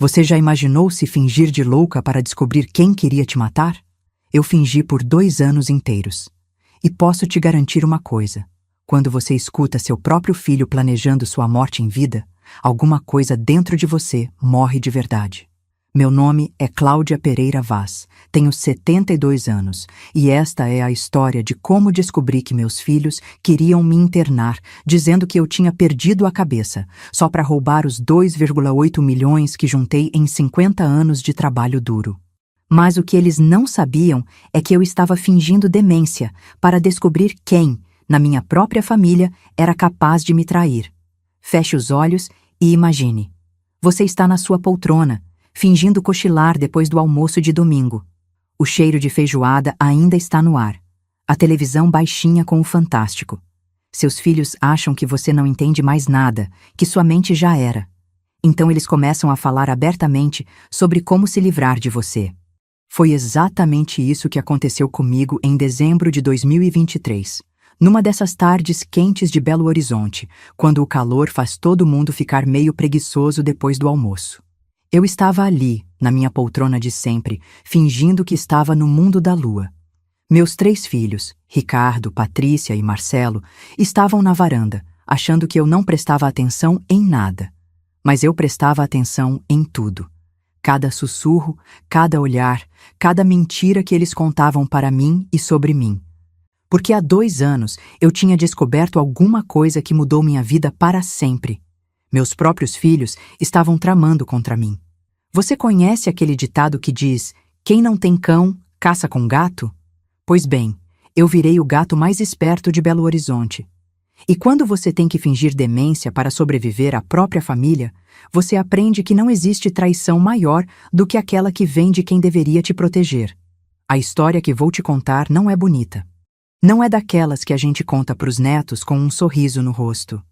Você já imaginou se fingir de louca para descobrir quem queria te matar? Eu fingi por 2 anos inteiros. E posso te garantir uma coisa: quando você escuta seu próprio filho planejando sua morte em vida, alguma coisa dentro de você morre de verdade. Meu nome é Cláudia Pereira Vaz, tenho 72 anos e esta é a história de como descobri que meus filhos queriam me internar, dizendo que eu tinha perdido a cabeça, só para roubar os 2,8 milhões que juntei em 50 anos de trabalho duro. Mas o que eles não sabiam é que eu estava fingindo demência para descobrir quem, na minha própria família, era capaz de me trair. Feche os olhos e imagine. Você está na sua poltrona, fingindo cochilar depois do almoço de domingo. O cheiro de feijoada ainda está no ar. A televisão baixinha com o Fantástico. Seus filhos acham que você não entende mais nada, que sua mente já era. Então eles começam a falar abertamente sobre como se livrar de você. Foi exatamente isso que aconteceu comigo em dezembro de 2023. Numa dessas tardes quentes de Belo Horizonte, quando o calor faz todo mundo ficar meio preguiçoso depois do almoço. Eu estava ali, na minha poltrona de sempre, fingindo que estava no mundo da lua. Meus 3 filhos, Ricardo, Patrícia e Marcelo, estavam na varanda, achando que eu não prestava atenção em nada. Mas eu prestava atenção em tudo. Cada sussurro, cada olhar, cada mentira que eles contavam para mim e sobre mim. Porque há 2 anos eu tinha descoberto alguma coisa que mudou minha vida para sempre. Meus próprios filhos estavam tramando contra mim. Você conhece aquele ditado que diz: quem não tem cão, caça com gato? Pois bem, eu virei o gato mais esperto de Belo Horizonte. E quando você tem que fingir demência para sobreviver à própria família, você aprende que não existe traição maior do que aquela que vem de quem deveria te proteger. A história que vou te contar não é bonita. Não é daquelas que a gente conta para os netos com um sorriso no rosto.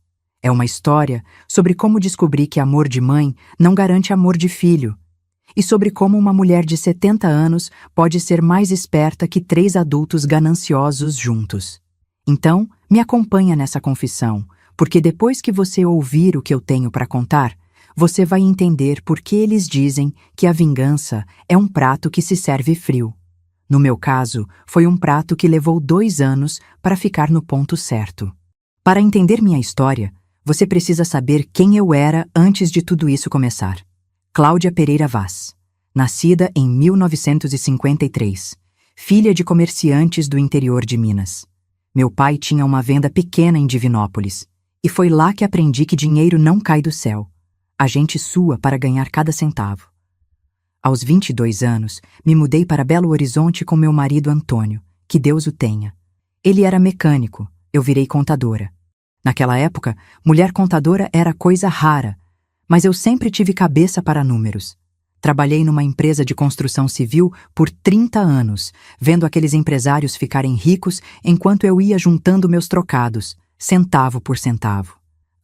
É uma história sobre como descobri que amor de mãe não garante amor de filho, e sobre como uma mulher de 70 anos pode ser mais esperta que 3 adultos gananciosos juntos. Então, me acompanha nessa confissão, porque depois que você ouvir o que eu tenho para contar, você vai entender por que eles dizem que a vingança é um prato que se serve frio. No meu caso, foi um prato que levou 2 anos para ficar no ponto certo. Para entender minha história, você precisa saber quem eu era antes de tudo isso começar. Cláudia Pereira Vaz, nascida em 1953, filha de comerciantes do interior de Minas. Meu pai tinha uma venda pequena em Divinópolis, e foi lá que aprendi que dinheiro não cai do céu. A gente sua para ganhar cada centavo. Aos 22 anos, me mudei para Belo Horizonte com meu marido Antônio, que Deus o tenha. Ele era mecânico, eu virei contadora. Naquela época, mulher contadora era coisa rara, mas eu sempre tive cabeça para números. Trabalhei numa empresa de construção civil por 30 anos, vendo aqueles empresários ficarem ricos enquanto eu ia juntando meus trocados, centavo por centavo.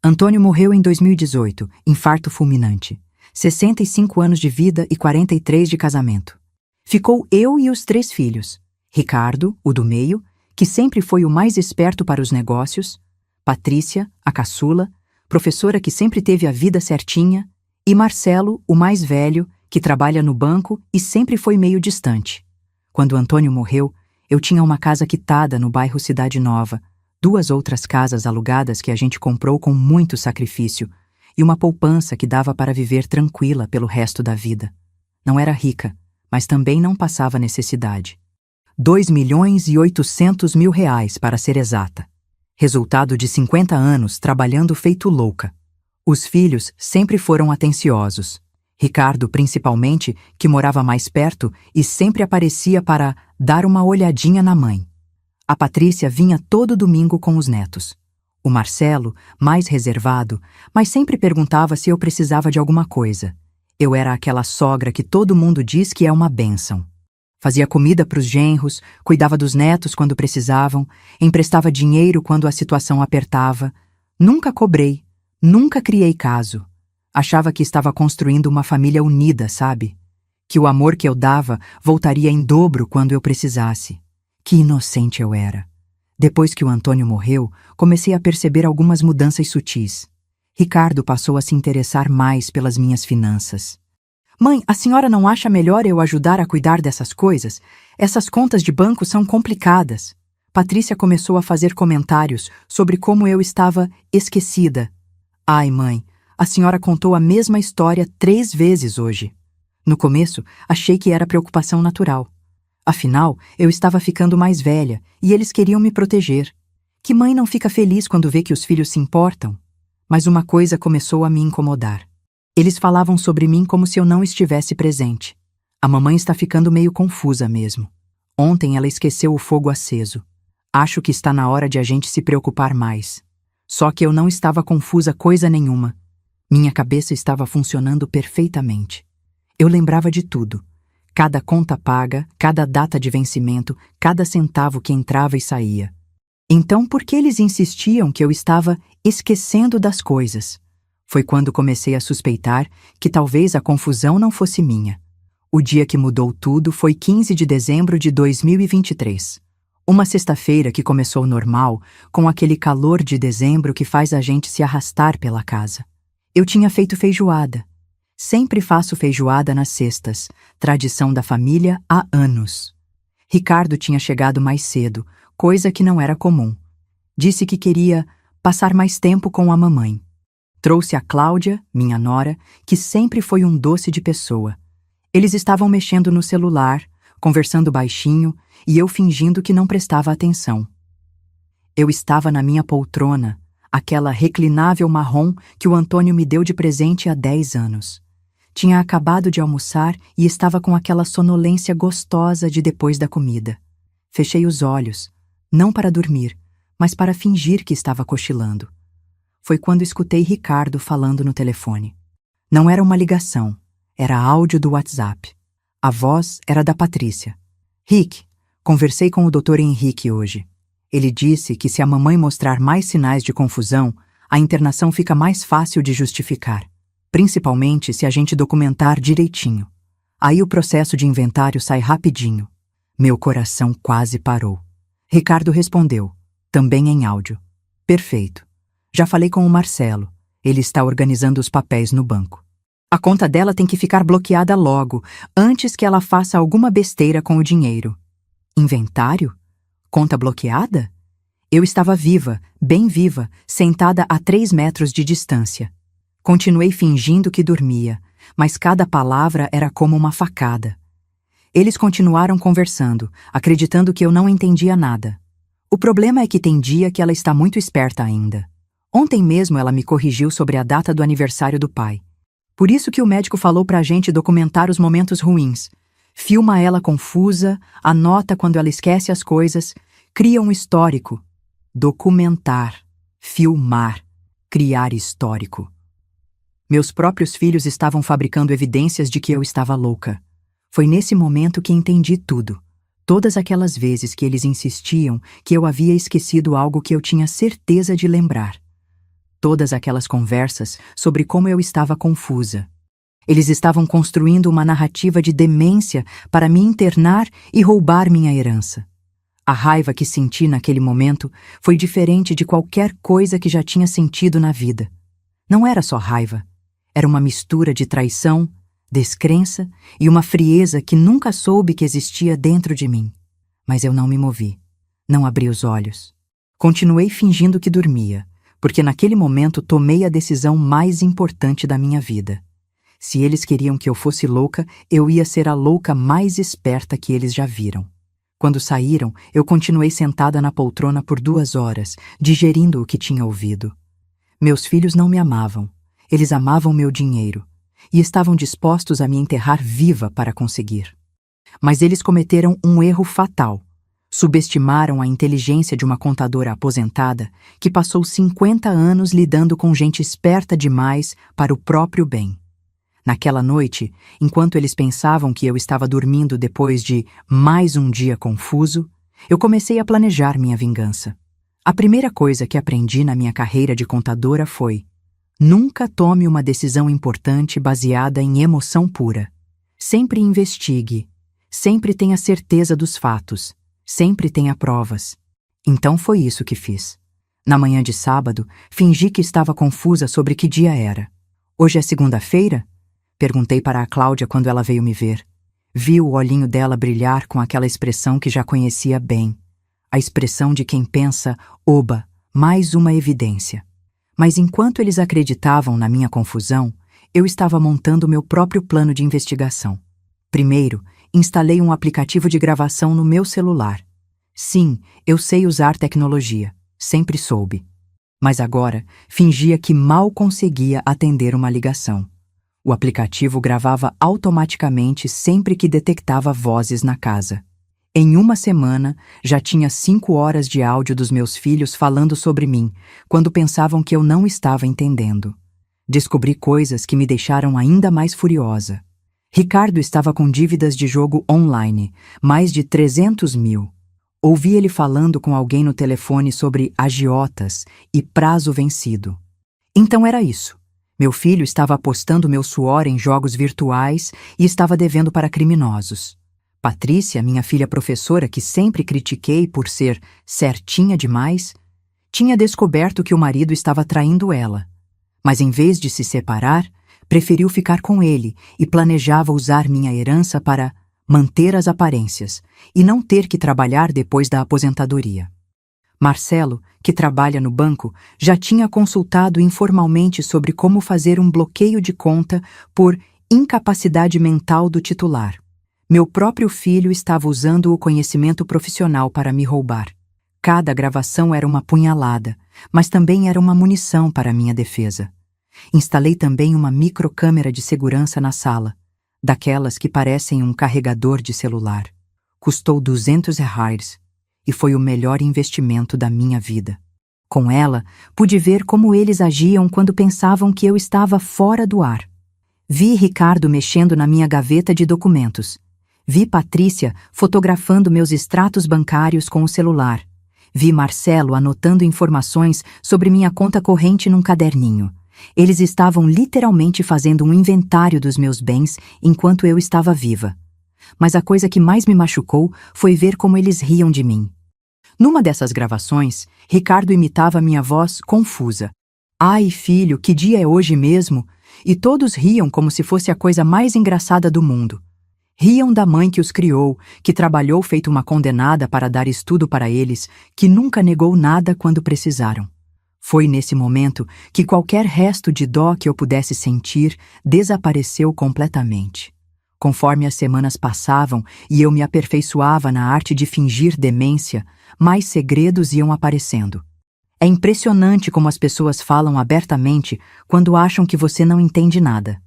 Antônio morreu em 2018, infarto fulminante. 65 anos de vida e 43 de casamento. Ficou eu e os 3 filhos. Ricardo, o do meio, que sempre foi o mais esperto para os negócios, Patrícia, a caçula, professora que sempre teve a vida certinha, e Marcelo, o mais velho, que trabalha no banco e sempre foi meio distante. Quando Antônio morreu, eu tinha uma casa quitada no bairro Cidade Nova, 2 outras casas alugadas que a gente comprou com muito sacrifício e uma poupança que dava para viver tranquila pelo resto da vida. Não era rica, mas também não passava necessidade. 2.800.000 reais, para ser exata. Resultado de 50 anos trabalhando feito louca. Os filhos sempre foram atenciosos. Ricardo, principalmente, que morava mais perto e sempre aparecia para dar uma olhadinha na mãe. A Patrícia vinha todo domingo com os netos. O Marcelo, mais reservado, mas sempre perguntava se eu precisava de alguma coisa. Eu era aquela sogra que todo mundo diz que é uma bênção. Fazia comida para os genros, cuidava dos netos quando precisavam, emprestava dinheiro quando a situação apertava. Nunca cobrei, nunca criei caso. Achava que estava construindo uma família unida, sabe? Que o amor que eu dava voltaria em dobro quando eu precisasse. Que inocente eu era. Depois que o Antônio morreu, comecei a perceber algumas mudanças sutis. Ricardo passou a se interessar mais pelas minhas finanças. Mãe, a senhora não acha melhor eu ajudar a cuidar dessas coisas? Essas contas de banco são complicadas. Patrícia começou a fazer comentários sobre como eu estava esquecida. Ai, mãe, a senhora contou a mesma história 3 vezes hoje. No começo, achei que era preocupação natural. Afinal, eu estava ficando mais velha e eles queriam me proteger. Que mãe não fica feliz quando vê que os filhos se importam? Mas uma coisa começou a me incomodar. Eles falavam sobre mim como se eu não estivesse presente. A mamãe está ficando meio confusa mesmo. Ontem ela esqueceu o fogo aceso. Acho que está na hora de a gente se preocupar mais. Só que eu não estava confusa coisa nenhuma. Minha cabeça estava funcionando perfeitamente. Eu lembrava de tudo. Cada conta paga, cada data de vencimento, cada centavo que entrava e saía. Então, por que eles insistiam que eu estava esquecendo das coisas? Foi quando comecei a suspeitar que talvez a confusão não fosse minha. O dia que mudou tudo foi 15 de dezembro de 2023. Uma sexta-feira que começou normal, com aquele calor de dezembro que faz a gente se arrastar pela casa. Eu tinha feito feijoada. Sempre faço feijoada nas sextas, tradição da família há anos. Ricardo tinha chegado mais cedo, coisa que não era comum. Disse que queria passar mais tempo com a mamãe. Trouxe a Cláudia, minha nora, que sempre foi um doce de pessoa. Eles estavam mexendo no celular, conversando baixinho, e eu fingindo que não prestava atenção. Eu estava na minha poltrona, aquela reclinável marrom que o Antônio me deu de presente há 10 anos. Tinha acabado de almoçar e estava com aquela sonolência gostosa de depois da comida. Fechei os olhos, não para dormir, mas para fingir que estava cochilando. Foi quando escutei Ricardo falando no telefone. Não era uma ligação, era áudio do WhatsApp. A voz era da Patrícia. Rick, conversei com o Dr. Henrique hoje. Ele disse que se a mamãe mostrar mais sinais de confusão, a internação fica mais fácil de justificar, principalmente se a gente documentar direitinho. Aí o processo de inventário sai rapidinho. Meu coração quase parou. Ricardo respondeu, também em áudio. Perfeito. Já falei com o Marcelo. Ele está organizando os papéis no banco. A conta dela tem que ficar bloqueada logo, antes que ela faça alguma besteira com o dinheiro. Inventário? Conta bloqueada? Eu estava viva, bem viva, sentada a 3 metros de distância. Continuei fingindo que dormia, mas cada palavra era como uma facada. Eles continuaram conversando, acreditando que eu não entendia nada. O problema é que tem dia que ela está muito esperta ainda. Ontem mesmo ela me corrigiu sobre a data do aniversário do pai. Por isso que o médico falou pra gente documentar os momentos ruins. Filma ela confusa, anota quando ela esquece as coisas, cria um histórico. Documentar, filmar, criar histórico. Meus próprios filhos estavam fabricando evidências de que eu estava louca. Foi nesse momento que entendi tudo. Todas aquelas vezes que eles insistiam que eu havia esquecido algo que eu tinha certeza de lembrar. Todas aquelas conversas sobre como eu estava confusa. Eles estavam construindo uma narrativa de demência para me internar e roubar minha herança. A raiva que senti naquele momento foi diferente de qualquer coisa que já tinha sentido na vida. Não era só raiva. Era uma mistura de traição, descrença e uma frieza que nunca soube que existia dentro de mim. Mas eu não me movi. Não abri os olhos. Continuei fingindo que dormia, porque naquele momento tomei a decisão mais importante da minha vida. Se eles queriam que eu fosse louca, eu ia ser a louca mais esperta que eles já viram. Quando saíram, eu continuei sentada na poltrona por 2 horas, digerindo o que tinha ouvido. Meus filhos não me amavam. Eles amavam meu dinheiro. E estavam dispostos a me enterrar viva para conseguir. Mas eles cometeram um erro fatal. Subestimaram a inteligência de uma contadora aposentada que passou 50 anos lidando com gente esperta demais para o próprio bem. Naquela noite, enquanto eles pensavam que eu estava dormindo depois de mais um dia confuso, eu comecei a planejar minha vingança. A primeira coisa que aprendi na minha carreira de contadora foi: nunca tome uma decisão importante baseada em emoção pura. Sempre investigue. Sempre tenha certeza dos fatos. Sempre tenha provas. Então foi isso que fiz. Na manhã de sábado, fingi que estava confusa sobre que dia era. Hoje é segunda-feira? Perguntei para a Cláudia quando ela veio me ver. Vi o olhinho dela brilhar com aquela expressão que já conhecia bem. A expressão de quem pensa, oba, mais uma evidência. Mas enquanto eles acreditavam na minha confusão, eu estava montando meu próprio plano de investigação. Primeiro, instalei um aplicativo de gravação no meu celular. Sim, eu sei usar tecnologia, sempre soube. Mas agora, fingia que mal conseguia atender uma ligação. O aplicativo gravava automaticamente sempre que detectava vozes na casa. Em uma semana, já tinha 5 horas de áudio dos meus filhos falando sobre mim, quando pensavam que eu não estava entendendo. Descobri coisas que me deixaram ainda mais furiosa. Ricardo estava com dívidas de jogo online, mais de 300 mil. Ouvi ele falando com alguém no telefone sobre agiotas e prazo vencido. Então era isso. Meu filho estava apostando meu suor em jogos virtuais e estava devendo para criminosos. Patrícia, minha filha professora, que sempre critiquei por ser certinha demais, tinha descoberto que o marido estava traindo ela. Mas em vez de se separar, preferiu ficar com ele e planejava usar minha herança para manter as aparências e não ter que trabalhar depois da aposentadoria. Marcelo, que trabalha no banco, já tinha consultado informalmente sobre como fazer um bloqueio de conta por incapacidade mental do titular. Meu próprio filho estava usando o conhecimento profissional para me roubar. Cada gravação era uma punhalada, mas também era uma munição para minha defesa. Instalei também uma microcâmera de segurança na sala, daquelas que parecem um carregador de celular. Custou R$ 200 e foi o melhor investimento da minha vida. Com ela, pude ver como eles agiam quando pensavam que eu estava fora do ar. Vi Ricardo mexendo na minha gaveta de documentos. Vi Patrícia fotografando meus extratos bancários com o celular. Vi Marcelo anotando informações sobre minha conta corrente num caderninho. Eles estavam literalmente fazendo um inventário dos meus bens enquanto eu estava viva. Mas a coisa que mais me machucou foi ver como eles riam de mim. Numa dessas gravações, Ricardo imitava minha voz confusa. Ai, filho, que dia é hoje mesmo? E todos riam como se fosse a coisa mais engraçada do mundo. Riam da mãe que os criou, que trabalhou feito uma condenada para dar estudo para eles, que nunca negou nada quando precisaram. Foi nesse momento que qualquer resto de dó que eu pudesse sentir desapareceu completamente. Conforme as semanas passavam e eu me aperfeiçoava na arte de fingir demência, mais segredos iam aparecendo. É impressionante como as pessoas falam abertamente quando acham que você não entende nada.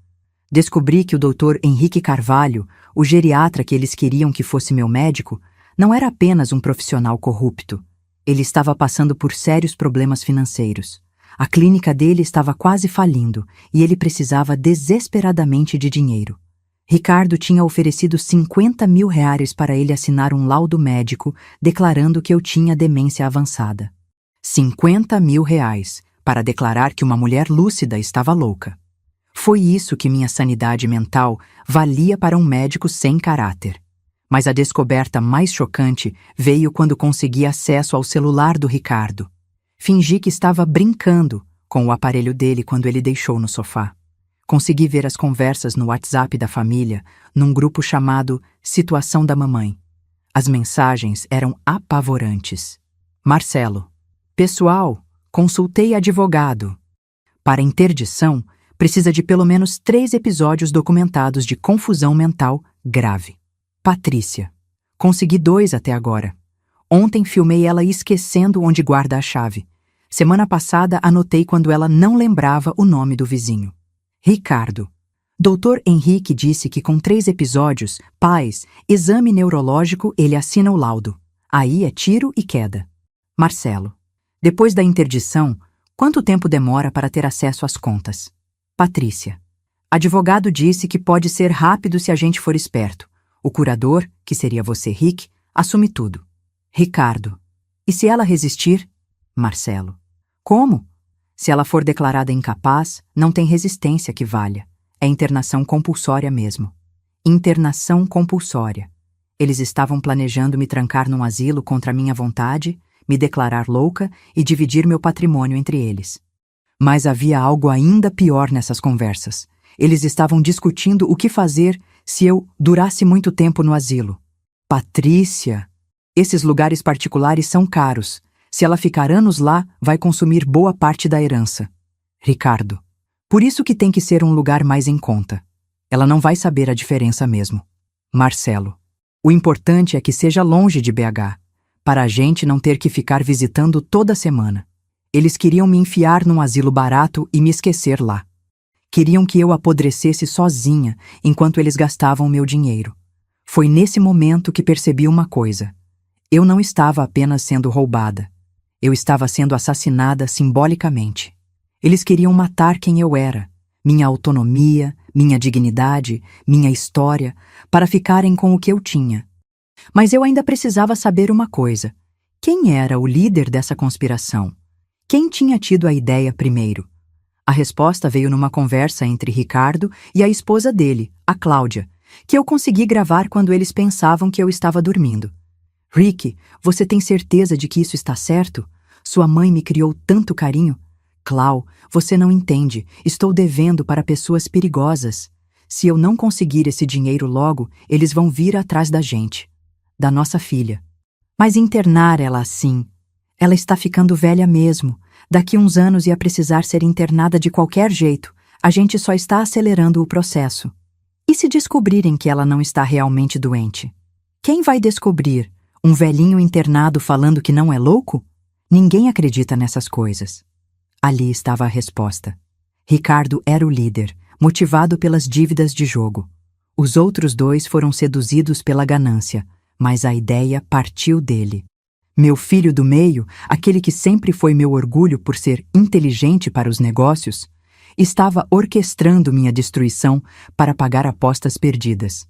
Descobri que o Dr. Henrique Carvalho, o geriatra que eles queriam que fosse meu médico, não era apenas um profissional corrupto. Ele estava passando por sérios problemas financeiros. A clínica dele estava quase falindo e ele precisava desesperadamente de dinheiro. Ricardo tinha oferecido R$ 50 mil para ele assinar um laudo médico declarando que eu tinha demência avançada. R$ 50 mil para declarar que uma mulher lúcida estava louca. Foi isso que minha sanidade mental valia para um médico sem caráter. Mas a descoberta mais chocante veio quando consegui acesso ao celular do Ricardo. Fingi que estava brincando com o aparelho dele quando ele deixou no sofá. Consegui ver as conversas no WhatsApp da família, num grupo chamado Situação da Mamãe. As mensagens eram apavorantes. Marcelo: pessoal, consultei advogado. Para interdição, precisa de pelo menos 3 episódios documentados de confusão mental grave. Patrícia: consegui 2 até agora. Ontem filmei ela esquecendo onde guarda a chave. Semana passada anotei quando ela não lembrava o nome do vizinho. Ricardo: Dr. Henrique disse que com 3 episódios, pais, exame neurológico, ele assina o laudo. Aí é tiro e queda. Marcelo: depois da interdição, quanto tempo demora para ter acesso às contas? Patrícia: advogado disse que pode ser rápido se a gente for esperto. O curador, que seria você, Rick, assume tudo. Ricardo: e se ela resistir? Marcelo: como? Se ela for declarada incapaz, não tem resistência que valha. É internação compulsória mesmo. Internação compulsória. Eles estavam planejando me trancar num asilo contra a minha vontade, me declarar louca e dividir meu patrimônio entre eles. Mas havia algo ainda pior nessas conversas. Eles estavam discutindo o que fazer se eu durasse muito tempo no asilo. Patrícia, esses lugares particulares são caros. Se ela ficar anos lá, vai consumir boa parte da herança. Ricardo, por isso que tem que ser um lugar mais em conta. Ela não vai saber a diferença mesmo. Marcelo, o importante é que seja longe de BH, para a gente não ter que ficar visitando toda semana. Eles queriam me enfiar num asilo barato e me esquecer lá. Queriam que eu apodrecesse sozinha enquanto eles gastavam meu dinheiro. Foi nesse momento que percebi uma coisa. Eu não estava apenas sendo roubada. Eu estava sendo assassinada simbolicamente. Eles queriam matar quem eu era, minha autonomia, minha dignidade, minha história, para ficarem com o que eu tinha. Mas eu ainda precisava saber uma coisa. Quem era o líder dessa conspiração? Quem tinha tido a ideia primeiro? A resposta veio numa conversa entre Ricardo e a esposa dele, a Cláudia, que eu consegui gravar quando eles pensavam que eu estava dormindo. Rick, você tem certeza de que isso está certo? Sua mãe me criou tanto carinho. Clau, você não entende. Estou devendo para pessoas perigosas. Se eu não conseguir esse dinheiro logo, eles vão vir atrás da gente. Da nossa filha. Mas internar ela assim... Ela está ficando velha mesmo. Daqui uns anos ia precisar ser internada de qualquer jeito. A gente só está acelerando o processo. E se descobrirem que ela não está realmente doente? Quem vai descobrir? Um velhinho internado falando que não é louco? Ninguém acredita nessas coisas. Ali estava a resposta. Ricardo era o líder, motivado pelas dívidas de jogo. Os outros dois foram seduzidos pela ganância, mas a ideia partiu dele. Meu filho do meio, aquele que sempre foi meu orgulho por ser inteligente para os negócios, estava orquestrando minha destruição para pagar apostas perdidas.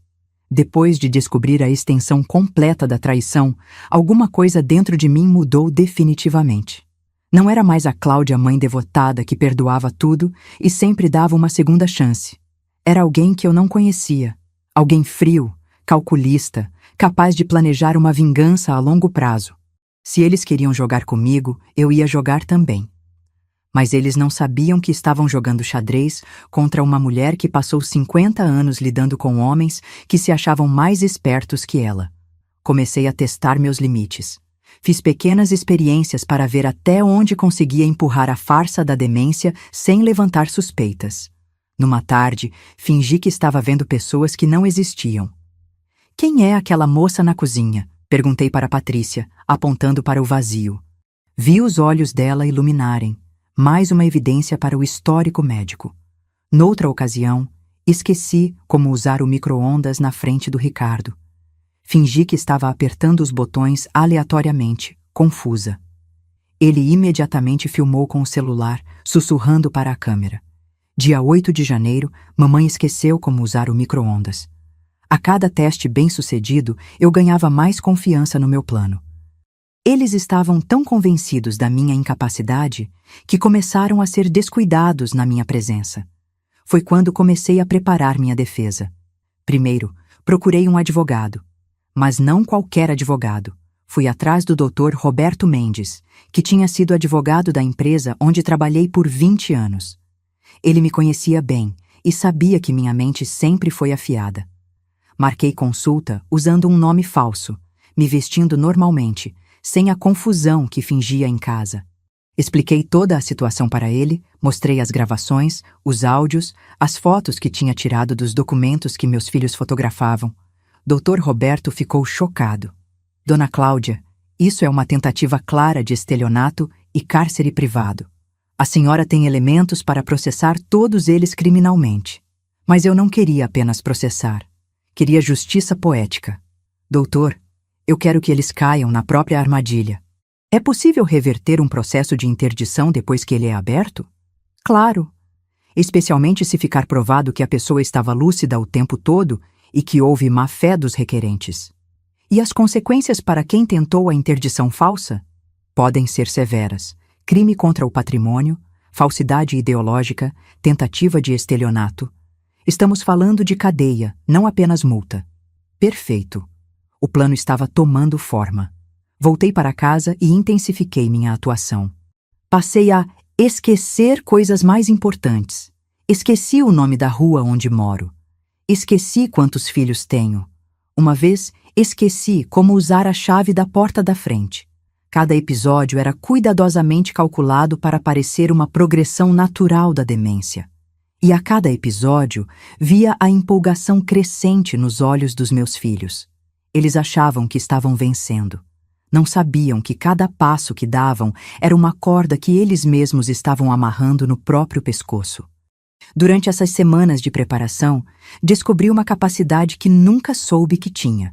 Depois de descobrir a extensão completa da traição, alguma coisa dentro de mim mudou definitivamente. Não era mais a Cláudia mãe devotada que perdoava tudo e sempre dava uma segunda chance. Era alguém que eu não conhecia. Alguém frio, calculista, capaz de planejar uma vingança a longo prazo. Se eles queriam jogar comigo, eu ia jogar também. Mas eles não sabiam que estavam jogando xadrez contra uma mulher que passou 50 anos lidando com homens que se achavam mais espertos que ela. Comecei a testar meus limites. Fiz pequenas experiências para ver até onde conseguia empurrar a farsa da demência sem levantar suspeitas. Numa tarde, fingi que estava vendo pessoas que não existiam. Quem é aquela moça na cozinha? Perguntei para Patrícia, apontando para o vazio. Vi os olhos dela iluminarem. Mais uma evidência para o histórico médico. Noutra ocasião, esqueci como usar o micro-ondas na frente do Ricardo. Fingi que estava apertando os botões aleatoriamente, confusa. Ele imediatamente filmou com o celular, sussurrando para a câmera. Dia 8 de janeiro, mamãe esqueceu como usar o micro-ondas. A cada teste bem-sucedido, eu ganhava mais confiança no meu plano. Eles estavam tão convencidos da minha incapacidade que começaram a ser descuidados na minha presença. Foi quando comecei a preparar minha defesa. Primeiro, procurei um advogado. Mas não qualquer advogado. Fui atrás do Dr. Roberto Mendes, que tinha sido advogado da empresa onde trabalhei por 20 anos. Ele me conhecia bem e sabia que minha mente sempre foi afiada. Marquei consulta usando um nome falso, me vestindo normalmente, sem a confusão que fingia em casa. Expliquei toda a situação para ele, mostrei as gravações, os áudios, as fotos que tinha tirado dos documentos que meus filhos fotografavam. Dr. Roberto ficou chocado. Dona Cláudia, isso é uma tentativa clara de estelionato e cárcere privado. A senhora tem elementos para processar todos eles criminalmente. Mas eu não queria apenas processar. Queria justiça poética. Doutor, eu quero que eles caiam na própria armadilha. É possível reverter um processo de interdição depois que ele é aberto? Claro. Especialmente se ficar provado que a pessoa estava lúcida o tempo todo e que houve má-fé dos requerentes. E as consequências para quem tentou a interdição falsa? Podem ser severas. Crime contra o patrimônio, falsidade ideológica, tentativa de estelionato. Estamos falando de cadeia, não apenas multa. Perfeito. O plano estava tomando forma. Voltei para casa e intensifiquei minha atuação. Passei a esquecer coisas mais importantes. Esqueci o nome da rua onde moro. Esqueci quantos filhos tenho. Uma vez, esqueci como usar a chave da porta da frente. Cada episódio era cuidadosamente calculado para parecer uma progressão natural da demência. E a cada episódio, via a empolgação crescente nos olhos dos meus filhos. Eles achavam que estavam vencendo. Não sabiam que cada passo que davam era uma corda que eles mesmos estavam amarrando no próprio pescoço. Durante essas semanas de preparação, descobri uma capacidade que nunca soube que tinha.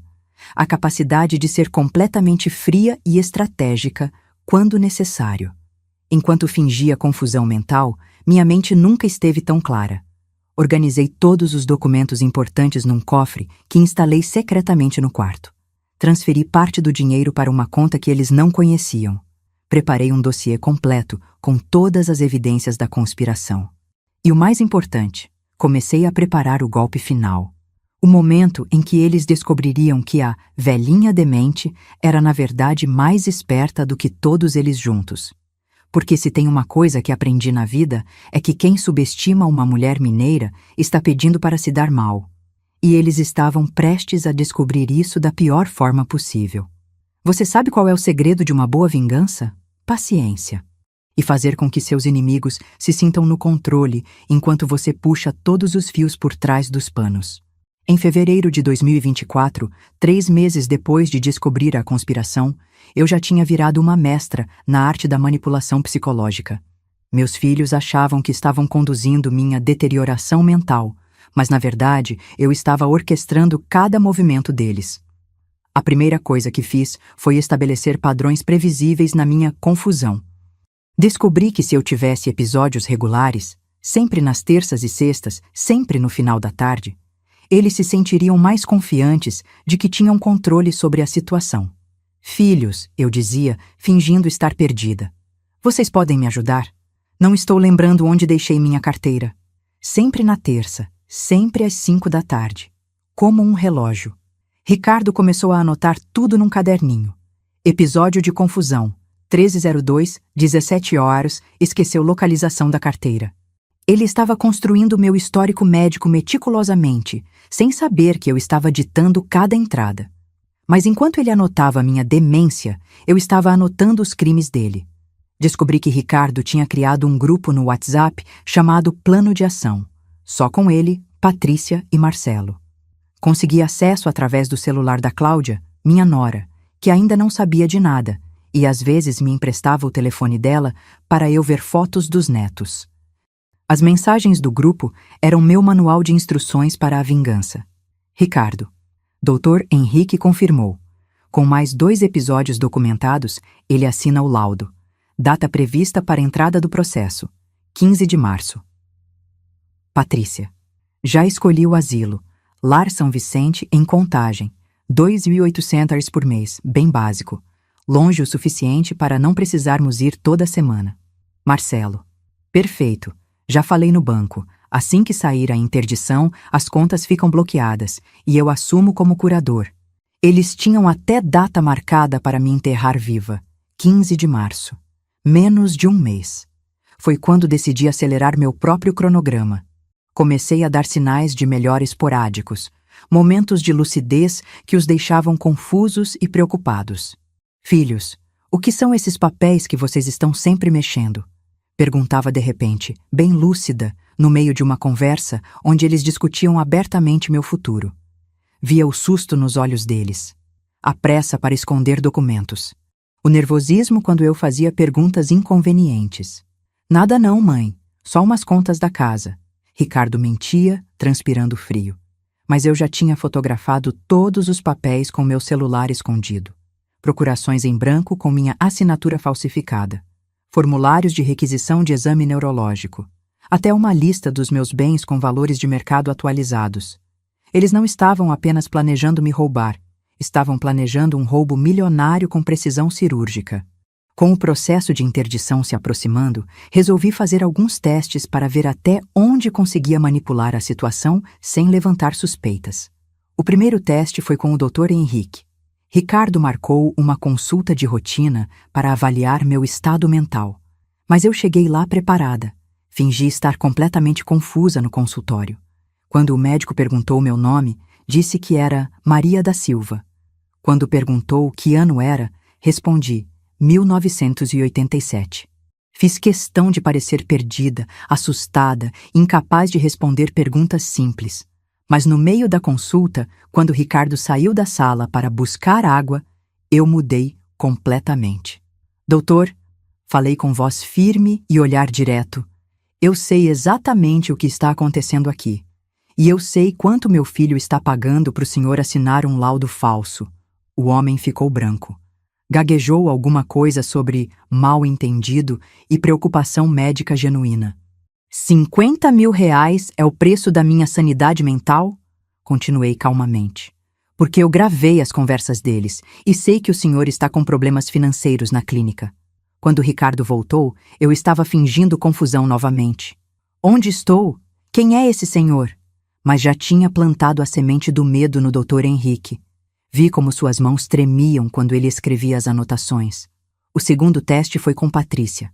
A capacidade de ser completamente fria e estratégica quando necessário. Enquanto fingia confusão mental, minha mente nunca esteve tão clara. Organizei todos os documentos importantes num cofre que instalei secretamente no quarto. Transferi parte do dinheiro para uma conta que eles não conheciam. Preparei um dossiê completo com todas as evidências da conspiração. E o mais importante, comecei a preparar o golpe final. O momento em que eles descobririam que a velhinha demente era na verdade mais esperta do que todos eles juntos. Porque se tem uma coisa que aprendi na vida é que quem subestima uma mulher mineira está pedindo para se dar mal. E eles estavam prestes a descobrir isso da pior forma possível. Você sabe qual é o segredo de uma boa vingança? Paciência. E fazer com que seus inimigos se sintam no controle enquanto você puxa todos os fios por trás dos panos. Em fevereiro de 2024, 3 meses depois de descobrir a conspiração, eu já tinha virado uma mestra na arte da manipulação psicológica. Meus filhos achavam que estavam conduzindo minha deterioração mental, mas na verdade eu estava orquestrando cada movimento deles. A primeira coisa que fiz foi estabelecer padrões previsíveis na minha confusão. Descobri que se eu tivesse episódios regulares, sempre nas terças e sextas, sempre no final da tarde, eles se sentiriam mais confiantes de que tinham controle sobre a situação. Filhos, eu dizia, fingindo estar perdida. Vocês podem me ajudar? Não estou lembrando onde deixei minha carteira. Sempre na terça, sempre às 5 da tarde. Como um relógio. Ricardo começou a anotar tudo num caderninho. Episódio de confusão. 1302, 17 horas, esqueceu localização da carteira. Ele estava construindo meu histórico médico meticulosamente, sem saber que eu estava ditando cada entrada. Mas enquanto ele anotava minha demência, eu estava anotando os crimes dele. Descobri que Ricardo tinha criado um grupo no WhatsApp chamado Plano de Ação, só com ele, Patrícia e Marcelo. Consegui acesso através do celular da Cláudia, minha nora, que ainda não sabia de nada, e às vezes me emprestava o telefone dela para eu ver fotos dos netos. As mensagens do grupo eram meu manual de instruções para a vingança. Ricardo. Dr. Henrique confirmou. Com mais 2 episódios documentados, ele assina o laudo. Data prevista para entrada do processo. 15 de março. Patrícia. Já escolhi o asilo. Lar São Vicente em Contagem. 2.800 por mês, bem básico. Longe o suficiente para não precisarmos ir toda semana. Marcelo. Perfeito. Já falei no banco. Assim que sair a interdição, as contas ficam bloqueadas e eu assumo como curador. Eles tinham até data marcada para me enterrar viva. 15 de março. Menos de um mês. Foi quando decidi acelerar meu próprio cronograma. Comecei a dar sinais de melhora esporádicos, momentos de lucidez que os deixavam confusos e preocupados. Filhos, o que são esses papéis que vocês estão sempre mexendo? Perguntava de repente, bem lúcida, no meio de uma conversa onde eles discutiam abertamente meu futuro. Via o susto nos olhos deles. A pressa para esconder documentos. O nervosismo quando eu fazia perguntas inconvenientes. Nada não, mãe. Só umas contas da casa. Ricardo mentia, transpirando frio. Mas eu já tinha fotografado todos os papéis com meu celular escondido. Procurações em branco com minha assinatura falsificada. Formulários de requisição de exame neurológico. Até uma lista dos meus bens com valores de mercado atualizados. Eles não estavam apenas planejando me roubar, estavam planejando um roubo milionário com precisão cirúrgica. Com o processo de interdição se aproximando, resolvi fazer alguns testes para ver até onde conseguia manipular a situação sem levantar suspeitas. O primeiro teste foi com o Dr. Henrique. Ricardo marcou uma consulta de rotina para avaliar meu estado mental. Mas eu cheguei lá preparada. Fingi estar completamente confusa no consultório. Quando o médico perguntou meu nome, disse que era Maria da Silva. Quando perguntou que ano era, respondi 1987. Fiz questão de parecer perdida, assustada, incapaz de responder perguntas simples. Mas no meio da consulta, quando Ricardo saiu da sala para buscar água, eu mudei completamente. Doutor, falei com voz firme e olhar direto. Eu sei exatamente o que está acontecendo aqui. E eu sei quanto meu filho está pagando para o senhor assinar um laudo falso. O homem ficou branco. Gaguejou alguma coisa sobre mal-entendido e preocupação médica genuína. 50 mil reais é o preço da minha sanidade mental? Continuei calmamente. Porque eu gravei as conversas deles e sei que o senhor está com problemas financeiros na clínica. Quando Ricardo voltou, eu estava fingindo confusão novamente. Onde estou? Quem é esse senhor? Mas já tinha plantado a semente do medo no Dr. Henrique. Vi como suas mãos tremiam quando ele escrevia as anotações. O segundo teste foi com Patrícia.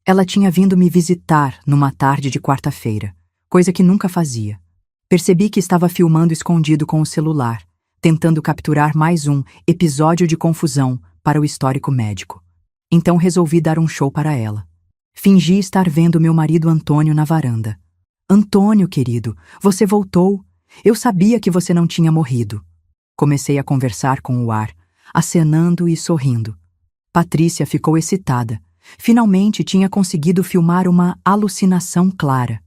Ela tinha vindo me visitar numa tarde de quarta-feira, coisa que nunca fazia. Percebi que estava filmando escondido com o celular, tentando capturar mais um episódio de confusão para o histórico médico. Então resolvi dar um show para ela. Fingi estar vendo meu marido Antônio na varanda. Antônio, querido, você voltou. Eu sabia que você não tinha morrido. Comecei a conversar com o ar, acenando e sorrindo. Patrícia ficou excitada. Finalmente tinha conseguido filmar uma alucinação clara.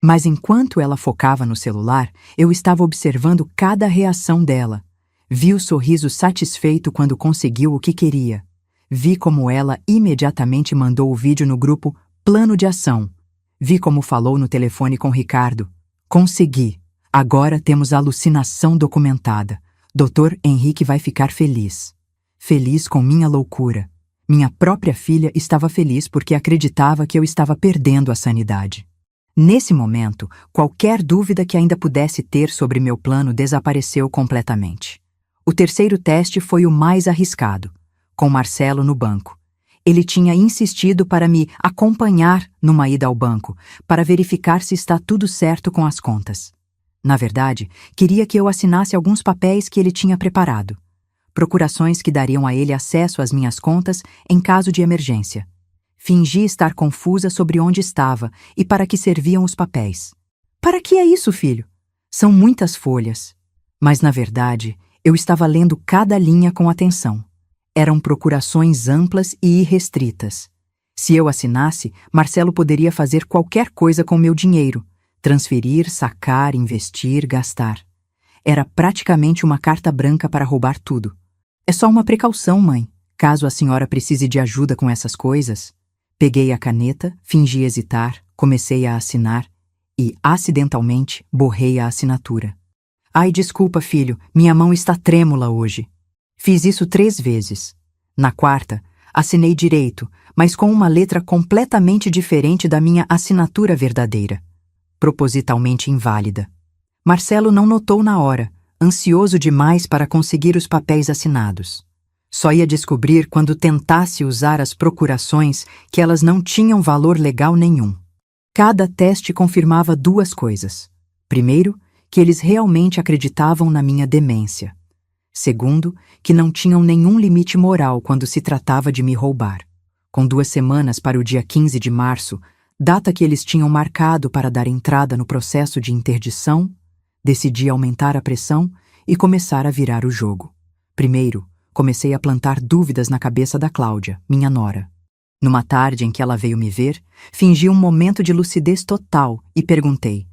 Mas enquanto ela focava no celular, eu estava observando cada reação dela. Vi o sorriso satisfeito quando conseguiu o que queria. Vi como ela imediatamente mandou o vídeo no grupo Plano de Ação. Vi como falou no telefone com Ricardo. Consegui. Agora temos a alucinação documentada. Dr. Henrique vai ficar feliz. Feliz com minha loucura. Minha própria filha estava feliz porque acreditava que eu estava perdendo a sanidade. Nesse momento, qualquer dúvida que ainda pudesse ter sobre meu plano desapareceu completamente. O terceiro teste foi o mais arriscado, com Marcelo no banco. Ele tinha insistido para me acompanhar numa ida ao banco, para verificar se está tudo certo com as contas. Na verdade, queria que eu assinasse alguns papéis que ele tinha preparado. Procurações que dariam a ele acesso às minhas contas em caso de emergência. Fingi estar confusa sobre onde estava e para que serviam os papéis. Para que é isso, filho? São muitas folhas. Mas, na verdade, eu estava lendo cada linha com atenção. Eram procurações amplas e irrestritas. Se eu assinasse, Marcelo poderia fazer qualquer coisa com meu dinheiro. Transferir, sacar, investir, gastar. Era praticamente uma carta branca para roubar tudo. É só uma precaução, mãe, caso a senhora precise de ajuda com essas coisas. Peguei a caneta, fingi hesitar, comecei a assinar e, acidentalmente, borrei a assinatura. Ai, desculpa, filho, minha mão está trêmula hoje. Fiz isso 3 vezes. Na quarta, assinei direito, mas com uma letra completamente diferente da minha assinatura verdadeira. Propositalmente inválida. Marcelo não notou na hora, ansioso demais para conseguir os papéis assinados. Só ia descobrir quando tentasse usar as procurações que elas não tinham valor legal nenhum. Cada teste confirmava 2 coisas. Primeiro, que eles realmente acreditavam na minha demência. Segundo, que não tinham nenhum limite moral quando se tratava de me roubar. Com 2 semanas para o dia 15 de março, data que eles tinham marcado para dar entrada no processo de interdição, decidi aumentar a pressão e começar a virar o jogo. Primeiro, comecei a plantar dúvidas na cabeça da Cláudia, minha nora. Numa tarde em que ela veio me ver, fingi um momento de lucidez total e perguntei: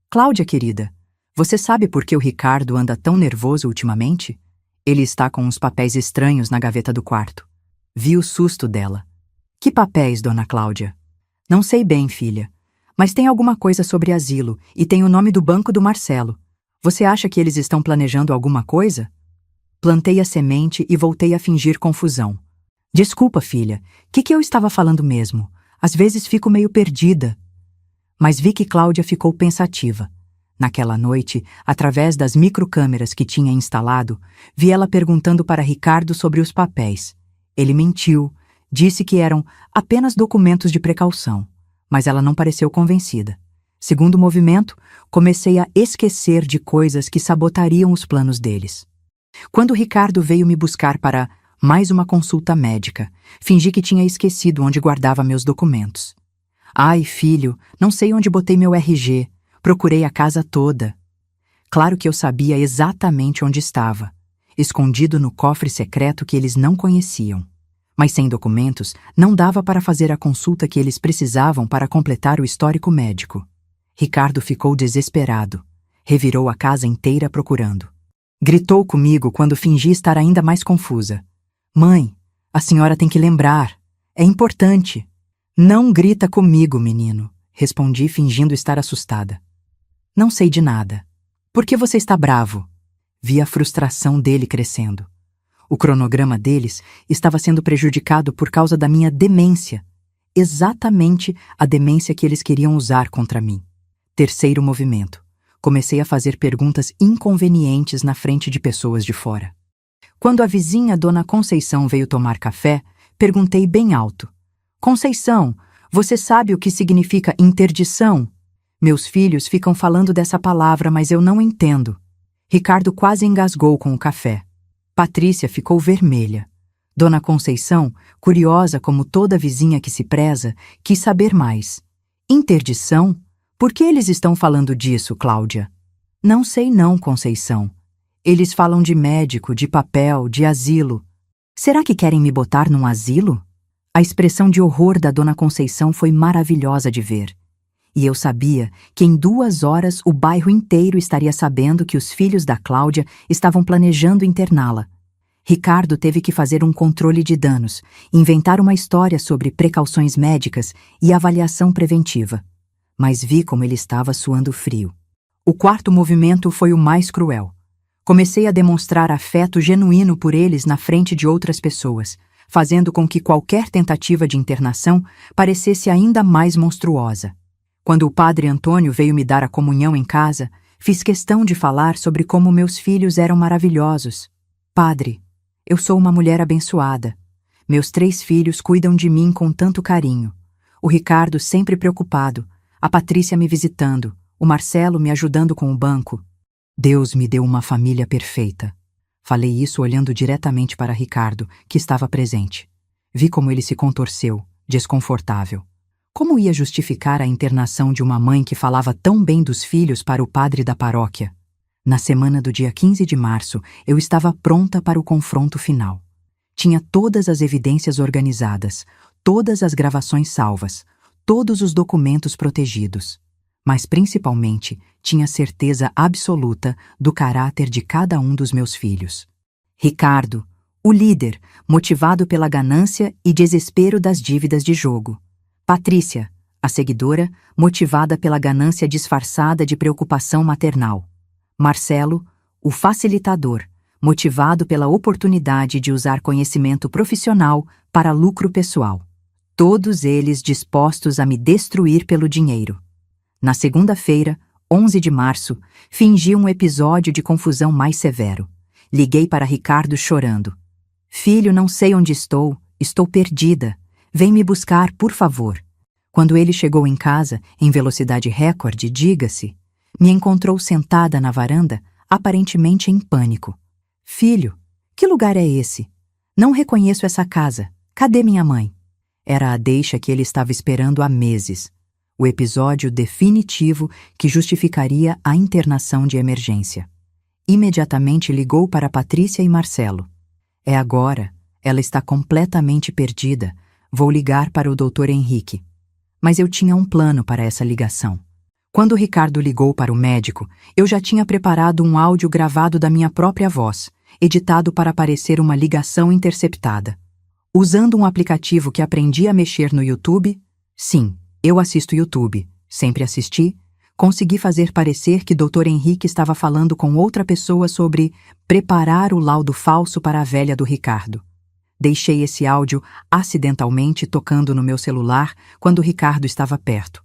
Cláudia, querida, você sabe por que o Ricardo anda tão nervoso ultimamente? Ele está com uns papéis estranhos na gaveta do quarto. Vi o susto dela. Que papéis, dona Cláudia? Não sei bem, filha, mas tem alguma coisa sobre asilo e tem o nome do banco do Marcelo. Você acha que eles estão planejando alguma coisa? Plantei a semente e voltei a fingir confusão. Desculpa, filha, que eu estava falando mesmo? Às vezes fico meio perdida. Mas vi que Cláudia ficou pensativa. Naquela noite, através das microcâmeras que tinha instalado, vi ela perguntando para Ricardo sobre os papéis. Ele mentiu, disse que eram apenas documentos de precaução. mas ela não pareceu convencida. Segundo movimento, comecei a esquecer de coisas que sabotariam os planos deles. Quando Ricardo veio me buscar para mais uma consulta médica, fingi que tinha esquecido onde guardava meus documentos. Ai, filho, não sei onde botei meu RG. Procurei a casa toda. Claro que eu sabia exatamente onde estava, escondido no cofre secreto que eles não conheciam. Mas sem documentos, não dava para fazer a consulta que eles precisavam para completar o histórico médico. Ricardo ficou desesperado. Revirou a casa inteira procurando. Gritou comigo quando fingi estar ainda mais confusa. Mãe, a senhora tem que lembrar. É importante. Não grita comigo, menino, respondi fingindo estar assustada. Não sei de nada. Por que você está bravo? Vi a frustração dele crescendo. O cronograma deles estava sendo prejudicado por causa da minha demência. Exatamente a demência que eles queriam usar contra mim. Terceiro movimento. Comecei a fazer perguntas inconvenientes na frente de pessoas de fora. Quando a vizinha Dona Conceição veio tomar café, perguntei bem alto. Conceição, você sabe o que significa interdição? Meus filhos ficam falando dessa palavra, mas eu não entendo. Ricardo quase engasgou com o café. Patrícia ficou vermelha. Dona Conceição, curiosa como toda vizinha que se preza, quis saber mais. Interdição? Por que eles estão falando disso, Cláudia? Não sei não, Conceição. Eles falam de médico, de papel, de asilo. Será que querem me botar num asilo? A expressão de horror da Dona Conceição foi maravilhosa de ver. E eu sabia que em 2 horas o bairro inteiro estaria sabendo que os filhos da Cláudia estavam planejando interná-la. Ricardo teve que fazer um controle de danos, inventar uma história sobre precauções médicas e avaliação preventiva. Mas vi como ele estava suando frio. O quarto movimento foi o mais cruel. Comecei a demonstrar afeto genuíno por eles na frente de outras pessoas, fazendo com que qualquer tentativa de internação parecesse ainda mais monstruosa. Quando o padre Antônio veio me dar a comunhão em casa, fiz questão de falar sobre como meus filhos eram maravilhosos. Padre, eu sou uma mulher abençoada. Meus 3 filhos cuidam de mim com tanto carinho. O Ricardo sempre preocupado, a Patrícia me visitando, o Marcelo me ajudando com o banco. Deus me deu uma família perfeita. Falei isso olhando diretamente para Ricardo, que estava presente. Vi como ele se contorceu, desconfortável. Como ia justificar a internação de uma mãe que falava tão bem dos filhos para o padre da paróquia? Na semana do dia 15 de março, eu estava pronta para o confronto final. Tinha todas as evidências organizadas, todas as gravações salvas, todos os documentos protegidos. Mas, principalmente, tinha certeza absoluta do caráter de cada um dos meus filhos. Ricardo, o líder, motivado pela ganância e desespero das dívidas de jogo. Patrícia, a seguidora, motivada pela ganância disfarçada de preocupação maternal. Marcelo, o facilitador, motivado pela oportunidade de usar conhecimento profissional para lucro pessoal. Todos eles dispostos a me destruir pelo dinheiro. Na segunda-feira, 11 de março, fingi um episódio de confusão mais severo. Liguei para Ricardo chorando. Filho, não sei onde estou perdida. Vem me buscar, por favor. Quando ele chegou em casa, em velocidade recorde, diga-se, me encontrou sentada na varanda, aparentemente em pânico. Filho, que lugar é esse? Não reconheço essa casa. Cadê minha mãe? Era a deixa que ele estava esperando há meses. O episódio definitivo que justificaria a internação de emergência. Imediatamente ligou para Patrícia e Marcelo. É agora. Ela está completamente perdida. Vou ligar para o Dr. Henrique. Mas eu tinha um plano para essa ligação. Quando o Ricardo ligou para o médico, eu já tinha preparado um áudio gravado da minha própria voz, editado para parecer uma ligação interceptada. Usando um aplicativo que aprendi a mexer no YouTube, sim, eu assisto YouTube, sempre assisti, consegui fazer parecer que Dr. Henrique estava falando com outra pessoa sobre preparar o laudo falso para a velha do Ricardo. Deixei esse áudio acidentalmente tocando no meu celular quando Ricardo estava perto.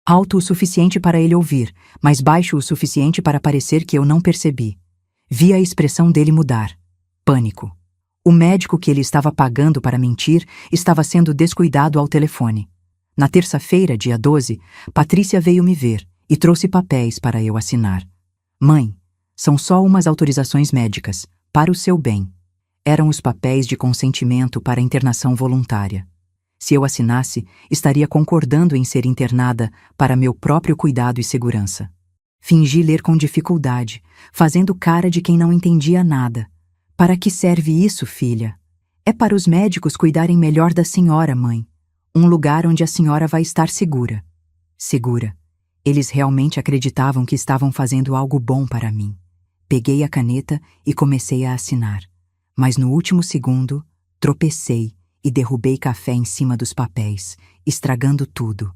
Alto o suficiente para ele ouvir, mas baixo o suficiente para parecer que eu não percebi. Vi a expressão dele mudar. Pânico. O médico que ele estava pagando para mentir estava sendo descuidado ao telefone. Na terça-feira, dia 12, Patrícia veio me ver e trouxe papéis para eu assinar. Mãe, são só umas autorizações médicas, para o seu bem. Eram os papéis de consentimento para internação voluntária. Se eu assinasse, estaria concordando em ser internada para meu próprio cuidado e segurança. Fingi ler com dificuldade, fazendo cara de quem não entendia nada. Para que serve isso, filha? É para os médicos cuidarem melhor da senhora, mãe. Um lugar onde a senhora vai estar segura. Segura. Eles realmente acreditavam que estavam fazendo algo bom para mim. Peguei a caneta e comecei a assinar. Mas no último segundo, tropecei e derrubei café em cima dos papéis, estragando tudo.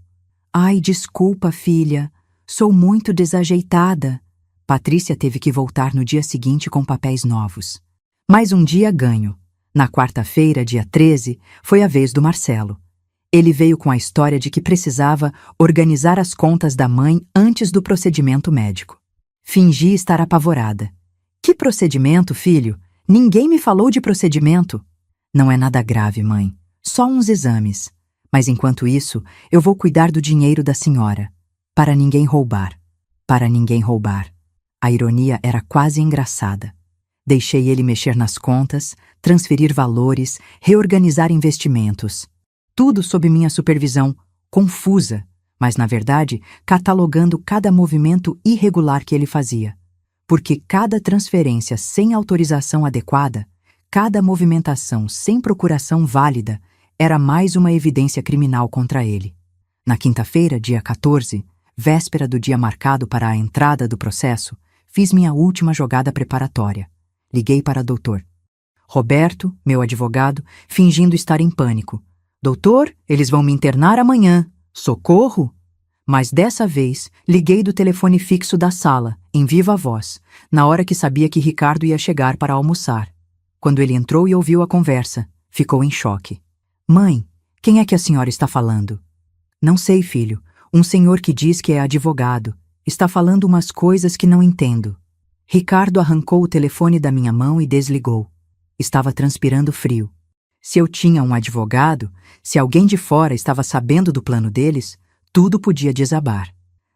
Ai, desculpa, filha. Sou muito desajeitada. Patrícia teve que voltar no dia seguinte com papéis novos. Mais um dia ganho. Na quarta-feira, dia 13, foi a vez do Marcelo. Ele veio com a história de que precisava organizar as contas da mãe antes do procedimento médico. Fingi estar apavorada. Que procedimento, filho? Ninguém me falou de procedimento. Não é nada grave, mãe. Só uns exames. Mas enquanto isso, eu vou cuidar do dinheiro da senhora. Para ninguém roubar. Para ninguém roubar. A ironia era quase engraçada. Deixei ele mexer nas contas, transferir valores, reorganizar investimentos. Tudo sob minha supervisão, confusa, mas na verdade catalogando cada movimento irregular que ele fazia. Porque cada transferência sem autorização adequada, cada movimentação sem procuração válida, era mais uma evidência criminal contra ele. Na quinta-feira, dia 14, véspera do dia marcado para a entrada do processo, fiz minha última jogada preparatória. Liguei para o doutor. Roberto, meu advogado, fingindo estar em pânico. Doutor, eles vão me internar amanhã. Socorro! Mas dessa vez, liguei do telefone fixo da sala, em viva voz, na hora que sabia que Ricardo ia chegar para almoçar. Quando ele entrou e ouviu a conversa, ficou em choque. Mãe, quem é que a senhora está falando? Não sei, filho. Um senhor que diz que é advogado. Está falando umas coisas que não entendo. Ricardo arrancou o telefone da minha mão e desligou. Estava transpirando frio. Se eu tinha um advogado, se alguém de fora estava sabendo do plano deles, tudo podia desabar.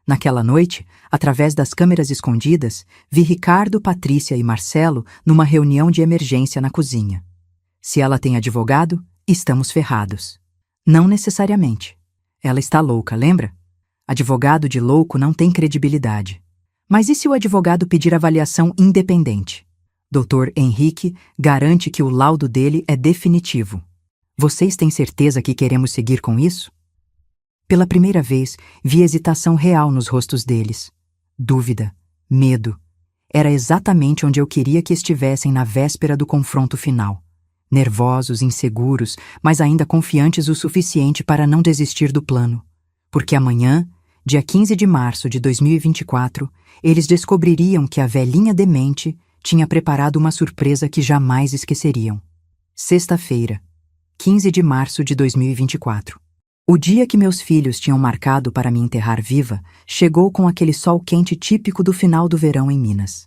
Naquela noite, através das câmeras escondidas, vi Ricardo, Patrícia e Marcelo numa reunião de emergência na cozinha. Se ela tem advogado, estamos ferrados. Não necessariamente. Ela está louca, lembra? Advogado de louco não tem credibilidade. Mas e se o advogado pedir avaliação independente? Dr. Henrique garante que o laudo dele é definitivo. Vocês têm certeza que queremos seguir com isso? Pela primeira vez, vi hesitação real nos rostos deles. Dúvida, medo. Era exatamente onde eu queria que estivessem na véspera do confronto final. Nervosos, inseguros, mas ainda confiantes o suficiente para não desistir do plano. Porque amanhã, dia 15 de março de 2024, eles descobririam que a velhinha demente tinha preparado uma surpresa que jamais esqueceriam. Sexta-feira, 15 de março de 2024. O dia que meus filhos tinham marcado para me enterrar viva chegou com aquele sol quente típico do final do verão em Minas.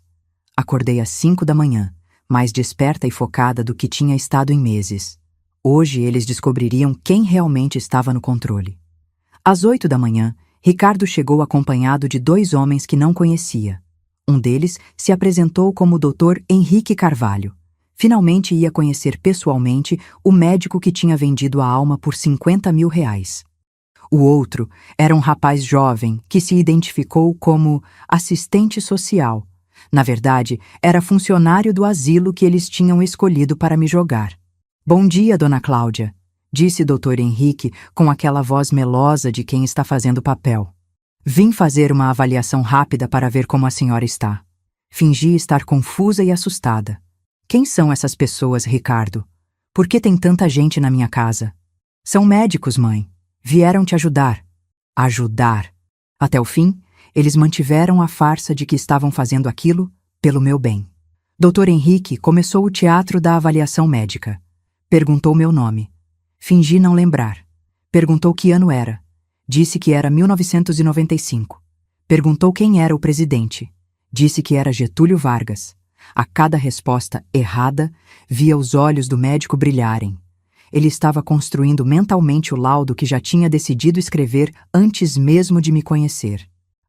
Acordei às 5 da manhã, mais desperta e focada do que tinha estado em meses. Hoje eles descobririam quem realmente estava no controle. Às 8 da manhã, Ricardo chegou acompanhado de 2 homens que não conhecia. Um deles se apresentou como o Dr. Henrique Carvalho. Finalmente ia conhecer pessoalmente o médico que tinha vendido a alma por R$50 mil. O outro era um rapaz jovem que se identificou como assistente social. Na verdade, era funcionário do asilo que eles tinham escolhido para me jogar. Bom dia, dona Cláudia, disse Dr. Henrique com aquela voz melosa de quem está fazendo papel. Vim fazer uma avaliação rápida para ver como a senhora está. Fingi estar confusa e assustada. Quem são essas pessoas, Ricardo? Por que tem tanta gente na minha casa? São médicos, mãe. Vieram te ajudar. Ajudar. Até o fim, eles mantiveram a farsa de que estavam fazendo aquilo pelo meu bem. Dr. Henrique começou o teatro da avaliação médica. Perguntou meu nome. Fingi não lembrar. Perguntou que ano era. Disse que era 1995. Perguntou quem era o presidente. Disse que era Getúlio Vargas. A cada resposta errada, via os olhos do médico brilharem. Ele estava construindo mentalmente o laudo que já tinha decidido escrever antes mesmo de me conhecer.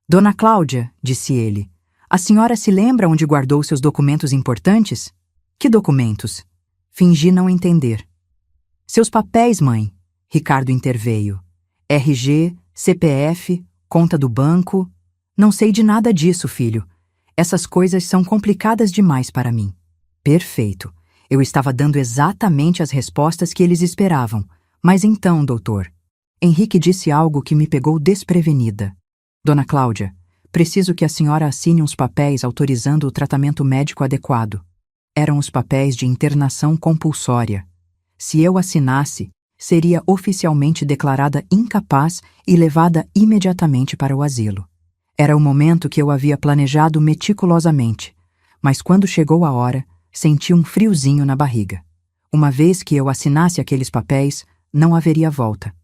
Dona Cláudia, disse ele, a senhora se lembra onde guardou seus documentos importantes? Que documentos? Fingi não entender. Seus papéis, mãe, Ricardo interveio. RG, CPF, conta do banco. Não sei de nada disso, filho. Essas coisas são complicadas demais para mim. Perfeito. Eu estava dando exatamente as respostas que eles esperavam. Mas então, doutor, Henrique disse algo que me pegou desprevenida. Dona Cláudia, preciso que a senhora assine uns papéis autorizando o tratamento médico adequado. Eram os papéis de internação compulsória. Se eu assinasse, seria oficialmente declarada incapaz e levada imediatamente para o asilo. Era o momento que eu havia planejado meticulosamente, mas quando chegou a hora, senti um friozinho na barriga. Uma vez que eu assinasse aqueles papéis, não haveria volta.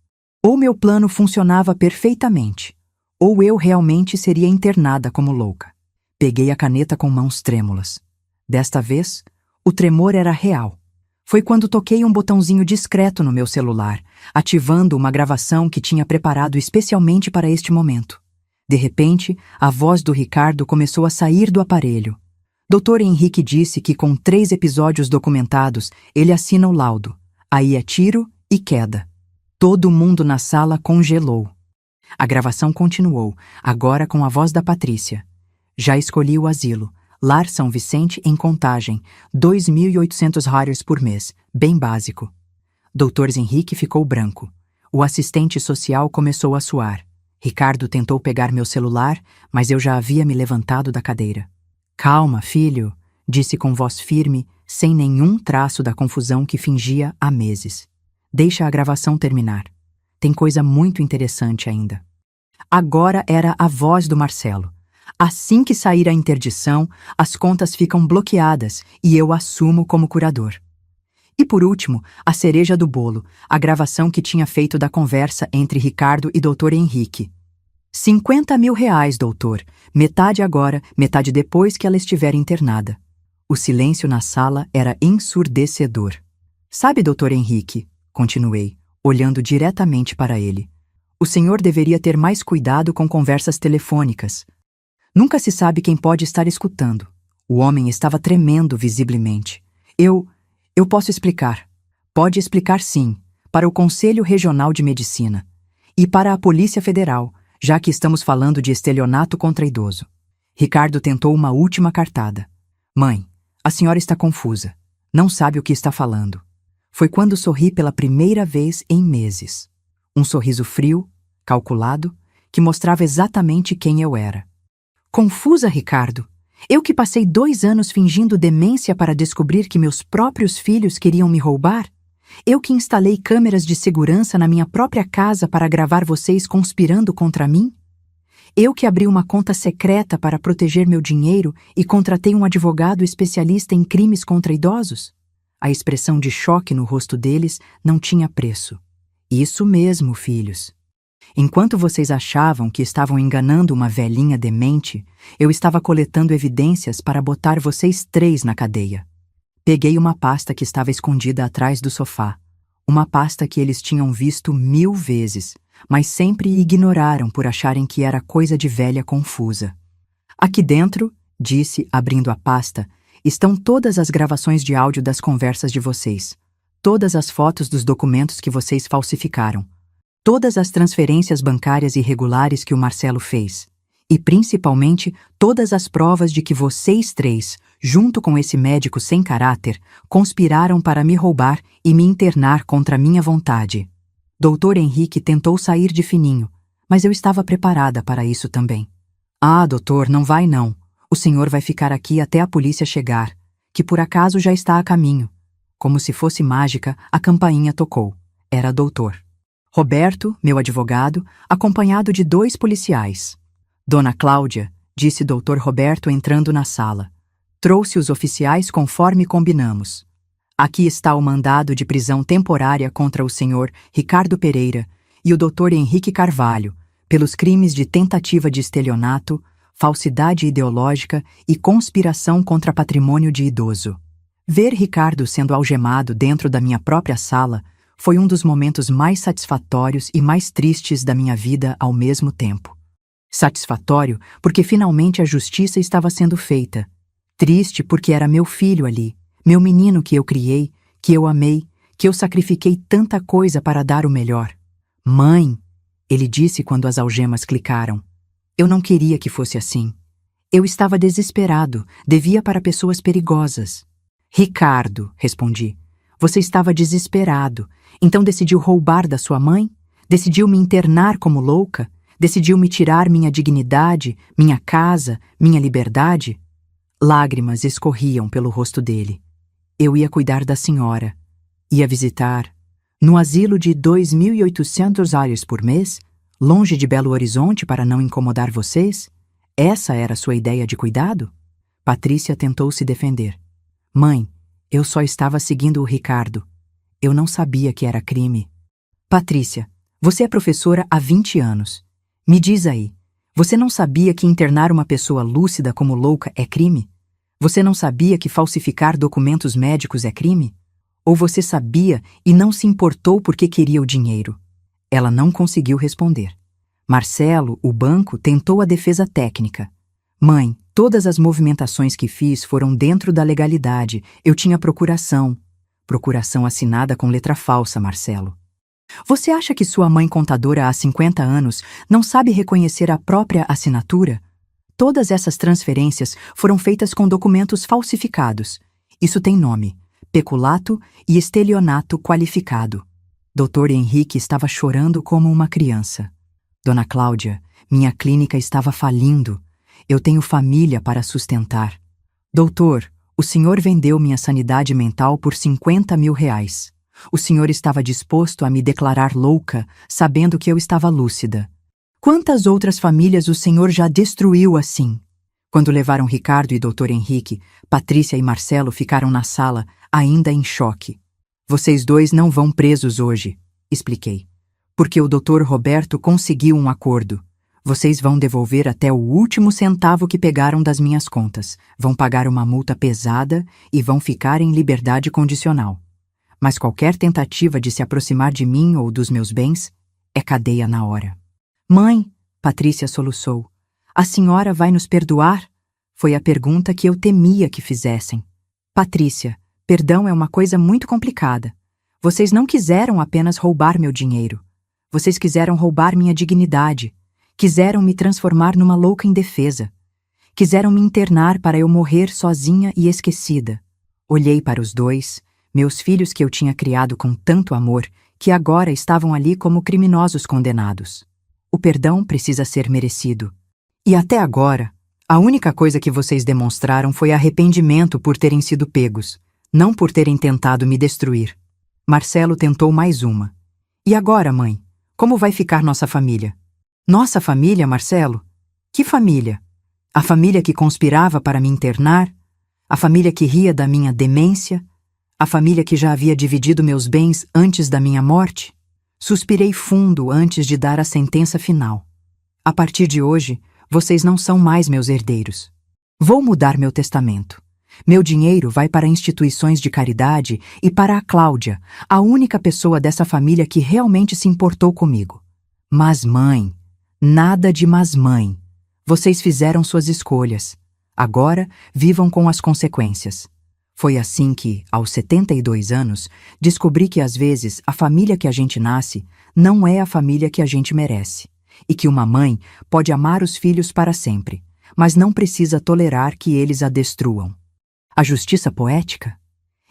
Ou meu plano funcionava perfeitamente, ou eu realmente seria internada como louca. Peguei a caneta com mãos trêmulas. Desta vez, o tremor era real. Foi quando toquei um botãozinho discreto no meu celular, ativando uma gravação que tinha preparado especialmente para este momento. De repente, a voz do Ricardo começou a sair do aparelho. Dr. Henrique disse que com 3 episódios documentados, ele assina o laudo. Aí é tiro e queda. Todo mundo na sala congelou. A gravação continuou, agora com a voz da Patrícia. Já escolhi o asilo. Lar São Vicente em Contagem, 2.800 reais por mês, bem básico. Dr. Henrique ficou branco. O assistente social começou a suar. Ricardo tentou pegar meu celular, mas eu já havia me levantado da cadeira. Calma, filho, disse com voz firme, sem nenhum traço da confusão que fingia há meses. Deixa a gravação terminar. Tem coisa muito interessante ainda. Agora era a voz do Marcelo. Assim que sair a interdição, as contas ficam bloqueadas e eu assumo como curador. E por último, a cereja do bolo, a gravação que tinha feito da conversa entre Ricardo e Dr. Henrique. 50.000 reais, doutor. Metade agora, metade depois que ela estiver internada. O silêncio na sala era ensurdecedor. Sabe, Dr. Henrique, continuei, olhando diretamente para ele. O senhor deveria ter mais cuidado com conversas telefônicas. Nunca se sabe quem pode estar escutando. O homem estava tremendo visivelmente. Eu posso explicar. Pode explicar sim, para o Conselho Regional de Medicina e para a Polícia Federal, já que estamos falando de estelionato contra idoso. Ricardo tentou uma última cartada. Mãe, a senhora está confusa. Não sabe o que está falando. Foi quando sorri pela primeira vez em meses. Um sorriso frio, calculado, que mostrava exatamente quem eu era. Confusa, Ricardo? Eu que passei 2 anos fingindo demência para descobrir que meus próprios filhos queriam me roubar? Eu que instalei câmeras de segurança na minha própria casa para gravar vocês conspirando contra mim? Eu que abri uma conta secreta para proteger meu dinheiro e contratei um advogado especialista em crimes contra idosos? A expressão de choque no rosto deles não tinha preço. Isso mesmo, filhos. Enquanto vocês achavam que estavam enganando uma velhinha demente, eu estava coletando evidências para botar vocês 3 na cadeia. Peguei uma pasta que estava escondida atrás do sofá. Uma pasta que eles tinham visto 1000 vezes, mas sempre ignoraram por acharem que era coisa de velha confusa. Aqui dentro, disse, abrindo a pasta, estão todas as gravações de áudio das conversas de vocês, todas as fotos dos documentos que vocês falsificaram, todas as transferências bancárias irregulares que o Marcelo fez, e principalmente todas as provas de que vocês 3, junto com esse médico sem caráter, conspiraram para me roubar e me internar contra minha vontade. Dr. Henrique tentou sair de fininho, mas eu estava preparada para isso também. Ah, doutor, não vai não. O senhor vai ficar aqui até a polícia chegar, que por acaso já está a caminho. Como se fosse mágica, a campainha tocou. Era doutor Roberto, meu advogado, acompanhado de 2 policiais. Dona Cláudia, disse Dr. Roberto entrando na sala. Trouxe os oficiais conforme combinamos. Aqui está o mandado de prisão temporária contra o senhor Ricardo Pereira e o Dr. Henrique Carvalho, pelos crimes de tentativa de estelionato, falsidade ideológica e conspiração contra patrimônio de idoso. Ver Ricardo sendo algemado dentro da minha própria sala Foi um dos momentos mais satisfatórios e mais tristes da minha vida ao mesmo tempo. Satisfatório porque finalmente a justiça estava sendo feita. Triste porque era meu filho ali, meu menino que eu criei, que eu amei, que eu sacrifiquei tanta coisa para dar o melhor. Mãe, ele disse quando as algemas clicaram. Eu não queria que fosse assim. Eu estava desesperado, devia para pessoas perigosas. Ricardo, respondi. Você estava desesperado, então decidiu roubar da sua mãe? Decidiu me internar como louca? Decidiu me tirar minha dignidade, minha casa, minha liberdade? Lágrimas escorriam pelo rosto dele. Eu ia cuidar da senhora. Ia visitar. No asilo de 2.800 reais por mês, longe de Belo Horizonte para não incomodar vocês? Essa era sua ideia de cuidado? Patrícia tentou se defender. Mãe, eu só estava seguindo o Ricardo. Eu não sabia que era crime. Patrícia, você é professora há 20 anos. Me diz aí, você não sabia que internar uma pessoa lúcida como louca é crime? Você não sabia que falsificar documentos médicos é crime? Ou você sabia e não se importou porque queria o dinheiro? Ela não conseguiu responder. Marcelo, o banco, tentou a defesa técnica. Mãe, todas as movimentações que fiz foram dentro da legalidade. Eu tinha procuração. Procuração assinada com letra falsa, Marcelo. Você acha que sua mãe contadora há 50 anos não sabe reconhecer a própria assinatura? Todas essas transferências foram feitas com documentos falsificados. Isso tem nome: peculato e estelionato qualificado. Dr. Henrique estava chorando como uma criança. Dona Cláudia, minha clínica estava falindo. Eu tenho família para sustentar. Doutor, o senhor vendeu minha sanidade mental por 50 mil reais. O senhor estava disposto a me declarar louca, sabendo que eu estava lúcida. Quantas outras famílias o senhor já destruiu assim? Quando levaram Ricardo e Dr. Henrique, Patrícia e Marcelo ficaram na sala, ainda em choque. Vocês dois não vão presos hoje, expliquei. Porque o Dr. Roberto conseguiu um acordo. Vocês vão devolver até o último centavo que pegaram das minhas contas, vão pagar uma multa pesada e vão ficar em liberdade condicional. Mas qualquer tentativa de se aproximar de mim ou dos meus bens é cadeia na hora. Mãe, Patrícia soluçou, a senhora vai nos perdoar? Foi a pergunta que eu temia que fizessem. Patrícia, perdão é uma coisa muito complicada. Vocês não quiseram apenas roubar meu dinheiro. Vocês quiseram roubar minha dignidade. Quiseram me transformar numa louca indefesa. Quiseram me internar para eu morrer sozinha e esquecida. Olhei para os dois, meus filhos que eu tinha criado com tanto amor, que agora estavam ali como criminosos condenados. O perdão precisa ser merecido. E até agora, a única coisa que vocês demonstraram foi arrependimento por terem sido pegos, não por terem tentado me destruir. Marcelo tentou mais uma. E agora, mãe? Como vai ficar nossa família? Nossa família, Marcelo? Que família? A família que conspirava para me internar? A família que ria da minha demência? A família que já havia dividido meus bens antes da minha morte? Suspirei fundo antes de dar a sentença final. A partir de hoje, vocês não são mais meus herdeiros. Vou mudar meu testamento. Meu dinheiro vai para instituições de caridade e para a Cláudia, a única pessoa dessa família que realmente se importou comigo. Mas mãe, nada de mas mãe. Vocês fizeram suas escolhas. Agora, vivam com as consequências. Foi assim que, aos 72 anos, descobri que às vezes a família que a gente nasce não é a família que a gente merece, e que uma mãe pode amar os filhos para sempre, mas não precisa tolerar que eles a destruam. A justiça poética?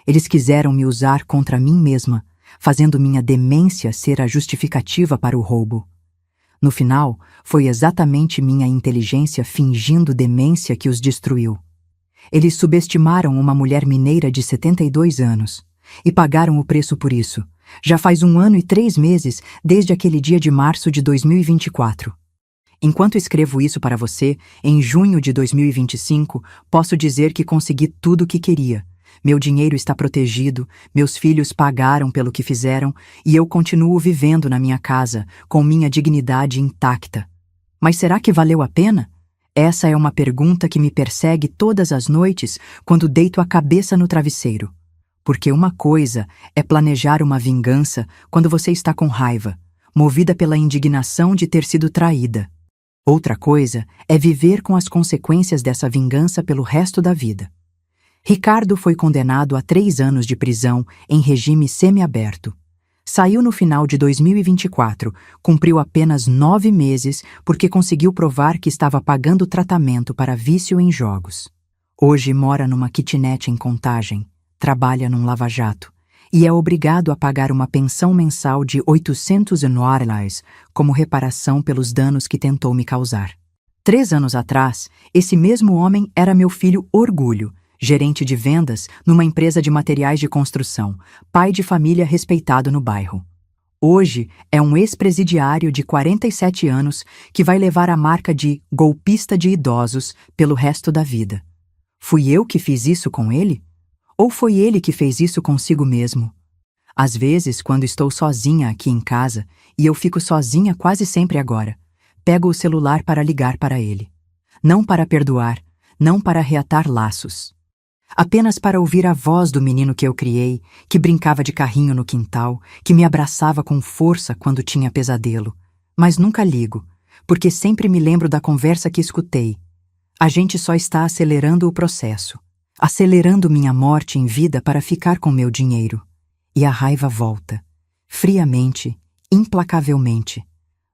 Eles quiseram me usar contra mim mesma, fazendo minha demência ser a justificativa para o roubo. No final, foi exatamente minha inteligência fingindo demência que os destruiu. Eles subestimaram uma mulher mineira de 72 anos e pagaram o preço por isso. Já faz 1 ano e 3 meses desde aquele dia de março de 2024. Enquanto escrevo isso para você, em junho de 2025, posso dizer que consegui tudo o que queria. Meu dinheiro está protegido, meus filhos pagaram pelo que fizeram e eu continuo vivendo na minha casa, com minha dignidade intacta. Mas será que valeu a pena? Essa é uma pergunta que me persegue todas as noites quando deito a cabeça no travesseiro. Porque uma coisa é planejar uma vingança quando você está com raiva, movida pela indignação de ter sido traída. Outra coisa é viver com as consequências dessa vingança pelo resto da vida. Ricardo foi condenado a 3 anos de prisão em regime semiaberto. Saiu no final de 2024, cumpriu apenas 9 meses porque conseguiu provar que estava pagando tratamento para vício em jogos. Hoje mora numa kitnet em Contagem, trabalha num lava-jato e é obrigado a pagar uma pensão mensal de $800 como reparação pelos danos que tentou me causar. 3 anos atrás, esse mesmo homem era meu filho Orgulho, gerente de vendas numa empresa de materiais de construção, pai de família respeitado no bairro. Hoje é um ex-presidiário de 47 anos que vai levar a marca de golpista de idosos pelo resto da vida. Fui eu que fiz isso com ele? Ou foi ele que fez isso consigo mesmo? Às vezes, quando estou sozinha aqui em casa, e eu fico sozinha quase sempre agora, pego o celular para ligar para ele. Não para perdoar, não para reatar laços. Apenas para ouvir a voz do menino que eu criei, que brincava de carrinho no quintal, que me abraçava com força quando tinha pesadelo. Mas nunca ligo, porque sempre me lembro da conversa que escutei. A gente só está acelerando o processo, acelerando minha morte em vida para ficar com meu dinheiro. E a raiva volta, friamente, implacavelmente.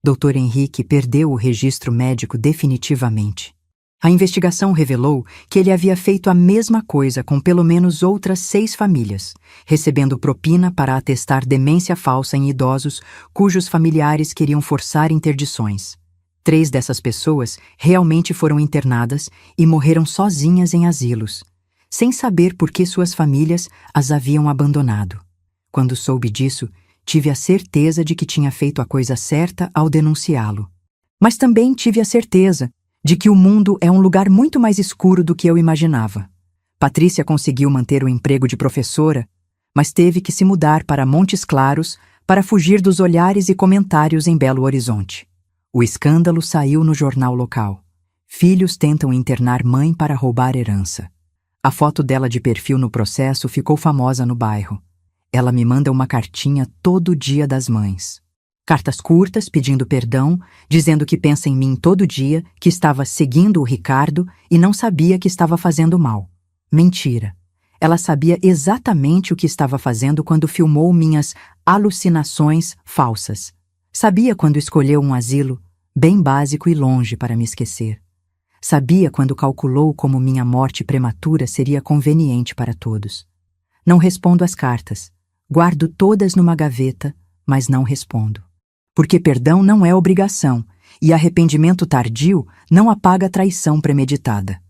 Dr. Henrique perdeu o registro médico definitivamente. A investigação revelou que ele havia feito a mesma coisa com pelo menos outras 6 famílias, recebendo propina para atestar demência falsa em idosos cujos familiares queriam forçar interdições. 3 dessas pessoas realmente foram internadas e morreram sozinhas em asilos, sem saber por que suas famílias as haviam abandonado. Quando soube disso, tive a certeza de que tinha feito a coisa certa ao denunciá-lo. Mas também tive a certeza de que o mundo é um lugar muito mais escuro do que eu imaginava. Patrícia conseguiu manter o emprego de professora, mas teve que se mudar para Montes Claros para fugir dos olhares e comentários em Belo Horizonte. O escândalo saiu no jornal local. Filhos tentam internar mãe para roubar herança. A foto dela de perfil no processo ficou famosa no bairro. Ela me manda uma cartinha todo dia das mães. Cartas curtas pedindo perdão, dizendo que pensa em mim todo dia, que estava seguindo o Ricardo e não sabia que estava fazendo mal. Mentira. Ela sabia exatamente o que estava fazendo quando filmou minhas alucinações falsas. Sabia quando escolheu um asilo, bem básico e longe para me esquecer. Sabia quando calculou como minha morte prematura seria conveniente para todos. Não respondo às cartas. Guardo todas numa gaveta, mas não respondo. Porque perdão não é obrigação, e arrependimento tardio não apaga traição premeditada.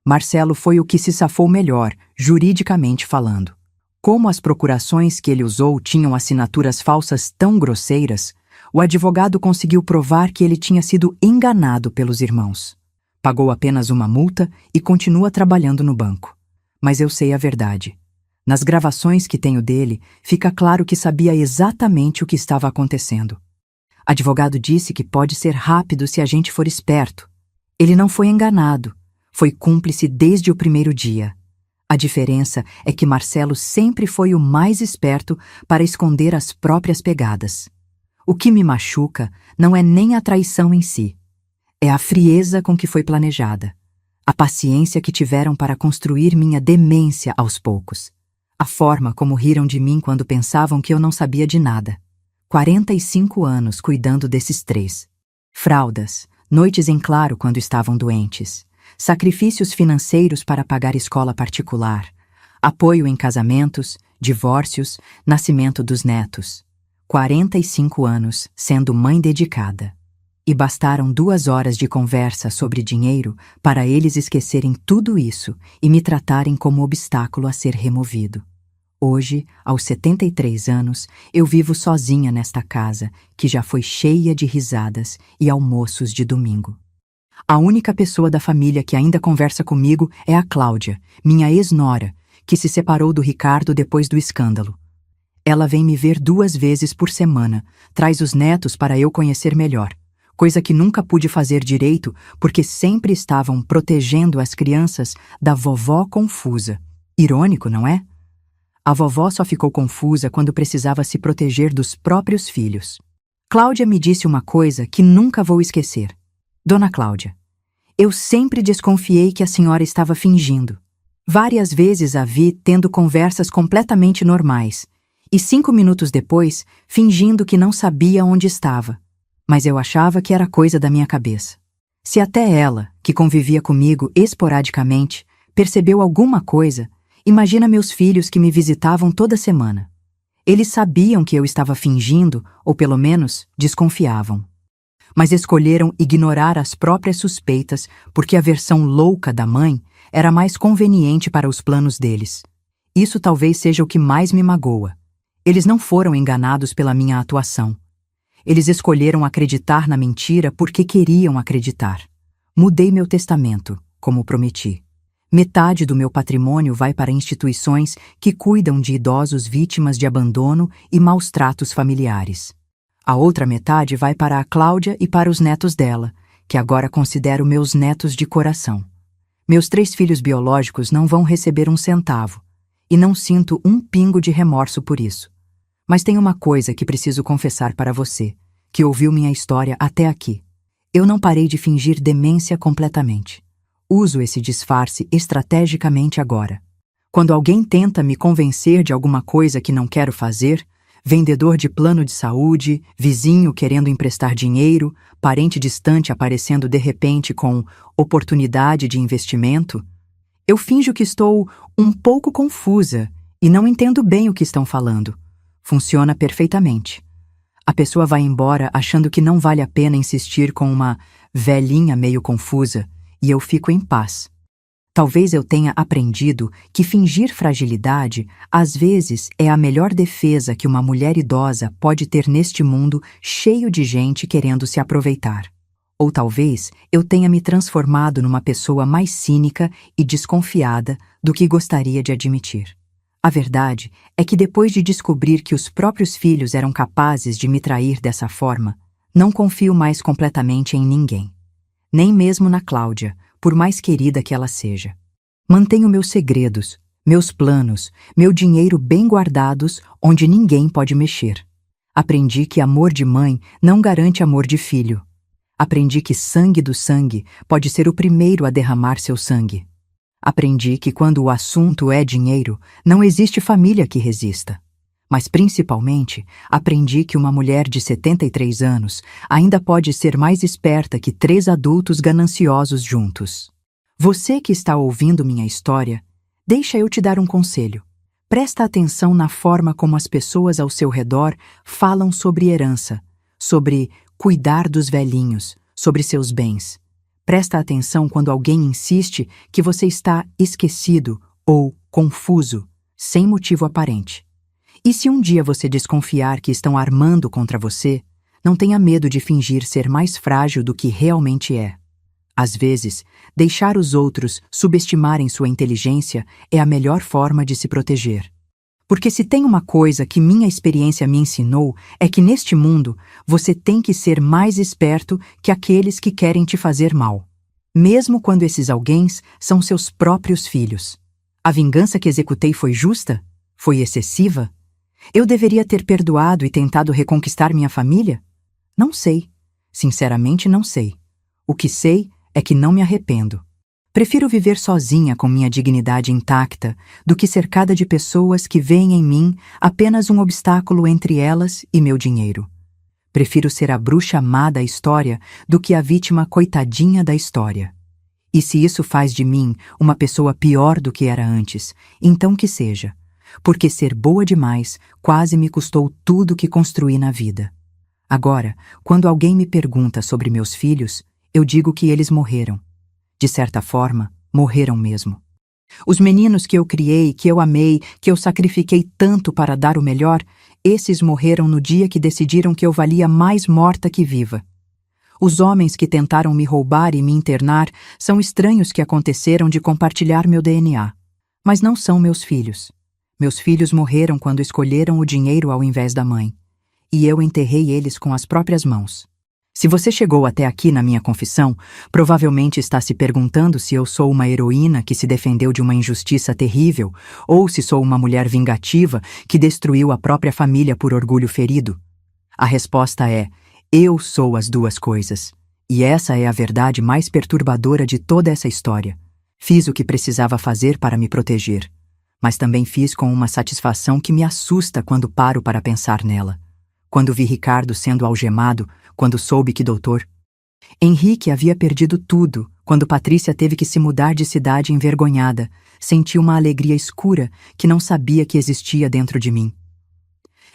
Marcelo foi o que se safou melhor, juridicamente falando. Como as procurações que ele usou tinham assinaturas falsas tão grosseiras, o advogado conseguiu provar que ele tinha sido enganado pelos irmãos. Pagou apenas uma multa e continua trabalhando no banco. Mas eu sei a verdade. Nas gravações que tenho dele, fica claro que sabia exatamente o que estava acontecendo. Advogado disse que pode ser rápido se a gente for esperto. Ele não foi enganado, foi cúmplice desde o primeiro dia. A diferença é que Marcelo sempre foi o mais esperto para esconder as próprias pegadas. O que me machuca não é nem a traição em si. É a frieza com que foi planejada. A paciência que tiveram para construir minha demência aos poucos. A forma como riram de mim quando pensavam que eu não sabia de nada. 45 anos cuidando desses 3. Fraldas, noites em claro quando estavam doentes, sacrifícios financeiros para pagar escola particular, apoio em casamentos, divórcios, nascimento dos netos. 45 anos sendo mãe dedicada. E bastaram 2 horas de conversa sobre dinheiro para eles esquecerem tudo isso e me tratarem como obstáculo a ser removido. Hoje, aos 73 anos, eu vivo sozinha nesta casa, que já foi cheia de risadas e almoços de domingo. A única pessoa da família que ainda conversa comigo é a Cláudia, minha ex-nora, que se separou do Ricardo depois do escândalo. Ela vem me ver 2 vezes por semana, traz os netos para eu conhecer melhor, coisa que nunca pude fazer direito porque sempre estavam protegendo as crianças da vovó confusa. Irônico, não é? A vovó só ficou confusa quando precisava se proteger dos próprios filhos. Cláudia me disse uma coisa que nunca vou esquecer. Dona Cláudia, eu sempre desconfiei que a senhora estava fingindo. Várias vezes a vi tendo conversas completamente normais, e 5 minutos depois, fingindo que não sabia onde estava. Mas eu achava que era coisa da minha cabeça. Se até ela, que convivia comigo esporadicamente, percebeu alguma coisa, imagina meus filhos que me visitavam toda semana. Eles sabiam que eu estava fingindo, ou pelo menos desconfiavam. Mas escolheram ignorar as próprias suspeitas porque a versão louca da mãe era mais conveniente para os planos deles. Isso talvez seja o que mais me magoa. Eles não foram enganados pela minha atuação. Eles escolheram acreditar na mentira porque queriam acreditar. Mudei meu testamento, como prometi. Metade do meu patrimônio vai para instituições que cuidam de idosos vítimas de abandono e maus tratos familiares. A outra metade vai para a Cláudia e para os netos dela, que agora considero meus netos de coração. Meus 3 filhos biológicos não vão receber um centavo, e não sinto um pingo de remorso por isso. Mas tem uma coisa que preciso confessar para você, que ouviu minha história até aqui. Eu não parei de fingir demência completamente. Uso esse disfarce estrategicamente agora. Quando alguém tenta me convencer de alguma coisa que não quero fazer, vendedor de plano de saúde, vizinho querendo emprestar dinheiro, parente distante aparecendo de repente com oportunidade de investimento, eu finjo que estou um pouco confusa e não entendo bem o que estão falando. Funciona perfeitamente. A pessoa vai embora achando que não vale a pena insistir com uma velhinha meio confusa, e eu fico em paz. Talvez eu tenha aprendido que fingir fragilidade, às vezes, é a melhor defesa que uma mulher idosa pode ter neste mundo cheio de gente querendo se aproveitar. Ou talvez eu tenha me transformado numa pessoa mais cínica e desconfiada do que gostaria de admitir. A verdade é que depois de descobrir que os próprios filhos eram capazes de me trair dessa forma, não confio mais completamente em ninguém. Nem mesmo na Cláudia, por mais querida que ela seja. Mantenho meus segredos, meus planos, meu dinheiro bem guardados onde ninguém pode mexer. Aprendi que amor de mãe não garante amor de filho. Aprendi que sangue do sangue pode ser o primeiro a derramar seu sangue. Aprendi que quando o assunto é dinheiro, não existe família que resista. Mas principalmente, aprendi que uma mulher de 73 anos ainda pode ser mais esperta que 3 adultos gananciosos juntos. Você que está ouvindo minha história, deixa eu te dar um conselho. Presta atenção na forma como as pessoas ao seu redor falam sobre herança, sobre cuidar dos velhinhos, sobre seus bens. Presta atenção quando alguém insiste que você está esquecido ou confuso, sem motivo aparente. E se um dia você desconfiar que estão armando contra você, não tenha medo de fingir ser mais frágil do que realmente é. Às vezes, deixar os outros subestimarem sua inteligência é a melhor forma de se proteger. Porque se tem uma coisa que minha experiência me ensinou é que neste mundo você tem que ser mais esperto que aqueles que querem te fazer mal. Mesmo quando esses alguéns são seus próprios filhos. A vingança que executei foi justa? Foi excessiva? Eu deveria ter perdoado e tentado reconquistar minha família? Não sei. Sinceramente, não sei. O que sei é que não me arrependo. Prefiro viver sozinha com minha dignidade intacta do que cercada de pessoas que veem em mim apenas um obstáculo entre elas e meu dinheiro. Prefiro ser a bruxa má da história do que a vítima coitadinha da história. E se isso faz de mim uma pessoa pior do que era antes, então que seja. Porque ser boa demais quase me custou tudo que construí na vida. Agora, quando alguém me pergunta sobre meus filhos, eu digo que eles morreram. De certa forma, morreram mesmo. Os meninos que eu criei, que eu amei, que eu sacrifiquei tanto para dar o melhor, esses morreram no dia que decidiram que eu valia mais morta que viva. Os homens que tentaram me roubar e me internar são estranhos que aconteceram de compartilhar meu DNA. Mas não são meus filhos. Meus filhos morreram quando escolheram o dinheiro ao invés da mãe. E eu enterrei eles com as próprias mãos. Se você chegou até aqui na minha confissão, provavelmente está se perguntando se eu sou uma heroína que se defendeu de uma injustiça terrível ou se sou uma mulher vingativa que destruiu a própria família por orgulho ferido. A resposta é: eu sou as duas coisas. E essa é a verdade mais perturbadora de toda essa história. Fiz o que precisava fazer para me proteger, mas também fiz com uma satisfação que me assusta quando paro para pensar nela. Quando vi Ricardo sendo algemado, quando soube que Dr. Henrique havia perdido tudo, quando Patrícia teve que se mudar de cidade envergonhada, senti uma alegria escura que não sabia que existia dentro de mim.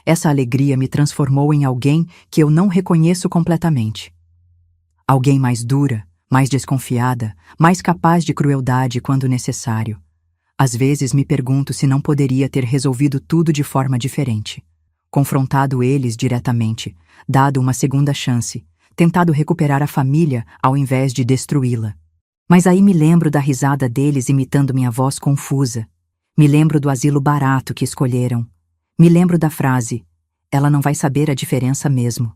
Essa alegria me transformou em alguém que eu não reconheço completamente. Alguém mais dura, mais desconfiada, mais capaz de crueldade quando necessário. Às vezes me pergunto se não poderia ter resolvido tudo de forma diferente. Confrontado eles diretamente, dado uma segunda chance, tentado recuperar a família ao invés de destruí-la. Mas aí me lembro da risada deles imitando minha voz confusa. Me lembro do asilo barato que escolheram. Me lembro da frase: ela não vai saber a diferença mesmo.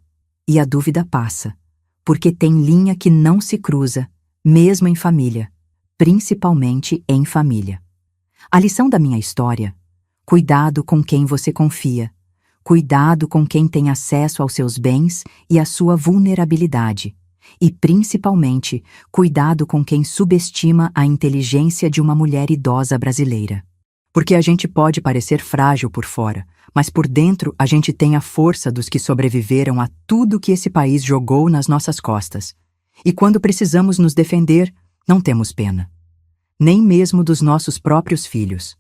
E a dúvida passa, porque tem linha que não se cruza, mesmo em família, principalmente em família. A lição da minha história: cuidado com quem você confia. Cuidado com quem tem acesso aos seus bens e à sua vulnerabilidade. E, principalmente, cuidado com quem subestima a inteligência de uma mulher idosa brasileira. Porque a gente pode parecer frágil por fora, mas por dentro a gente tem a força dos que sobreviveram a tudo que esse país jogou nas nossas costas. E quando precisamos nos defender, não temos pena. Nem mesmo dos nossos próprios filhos.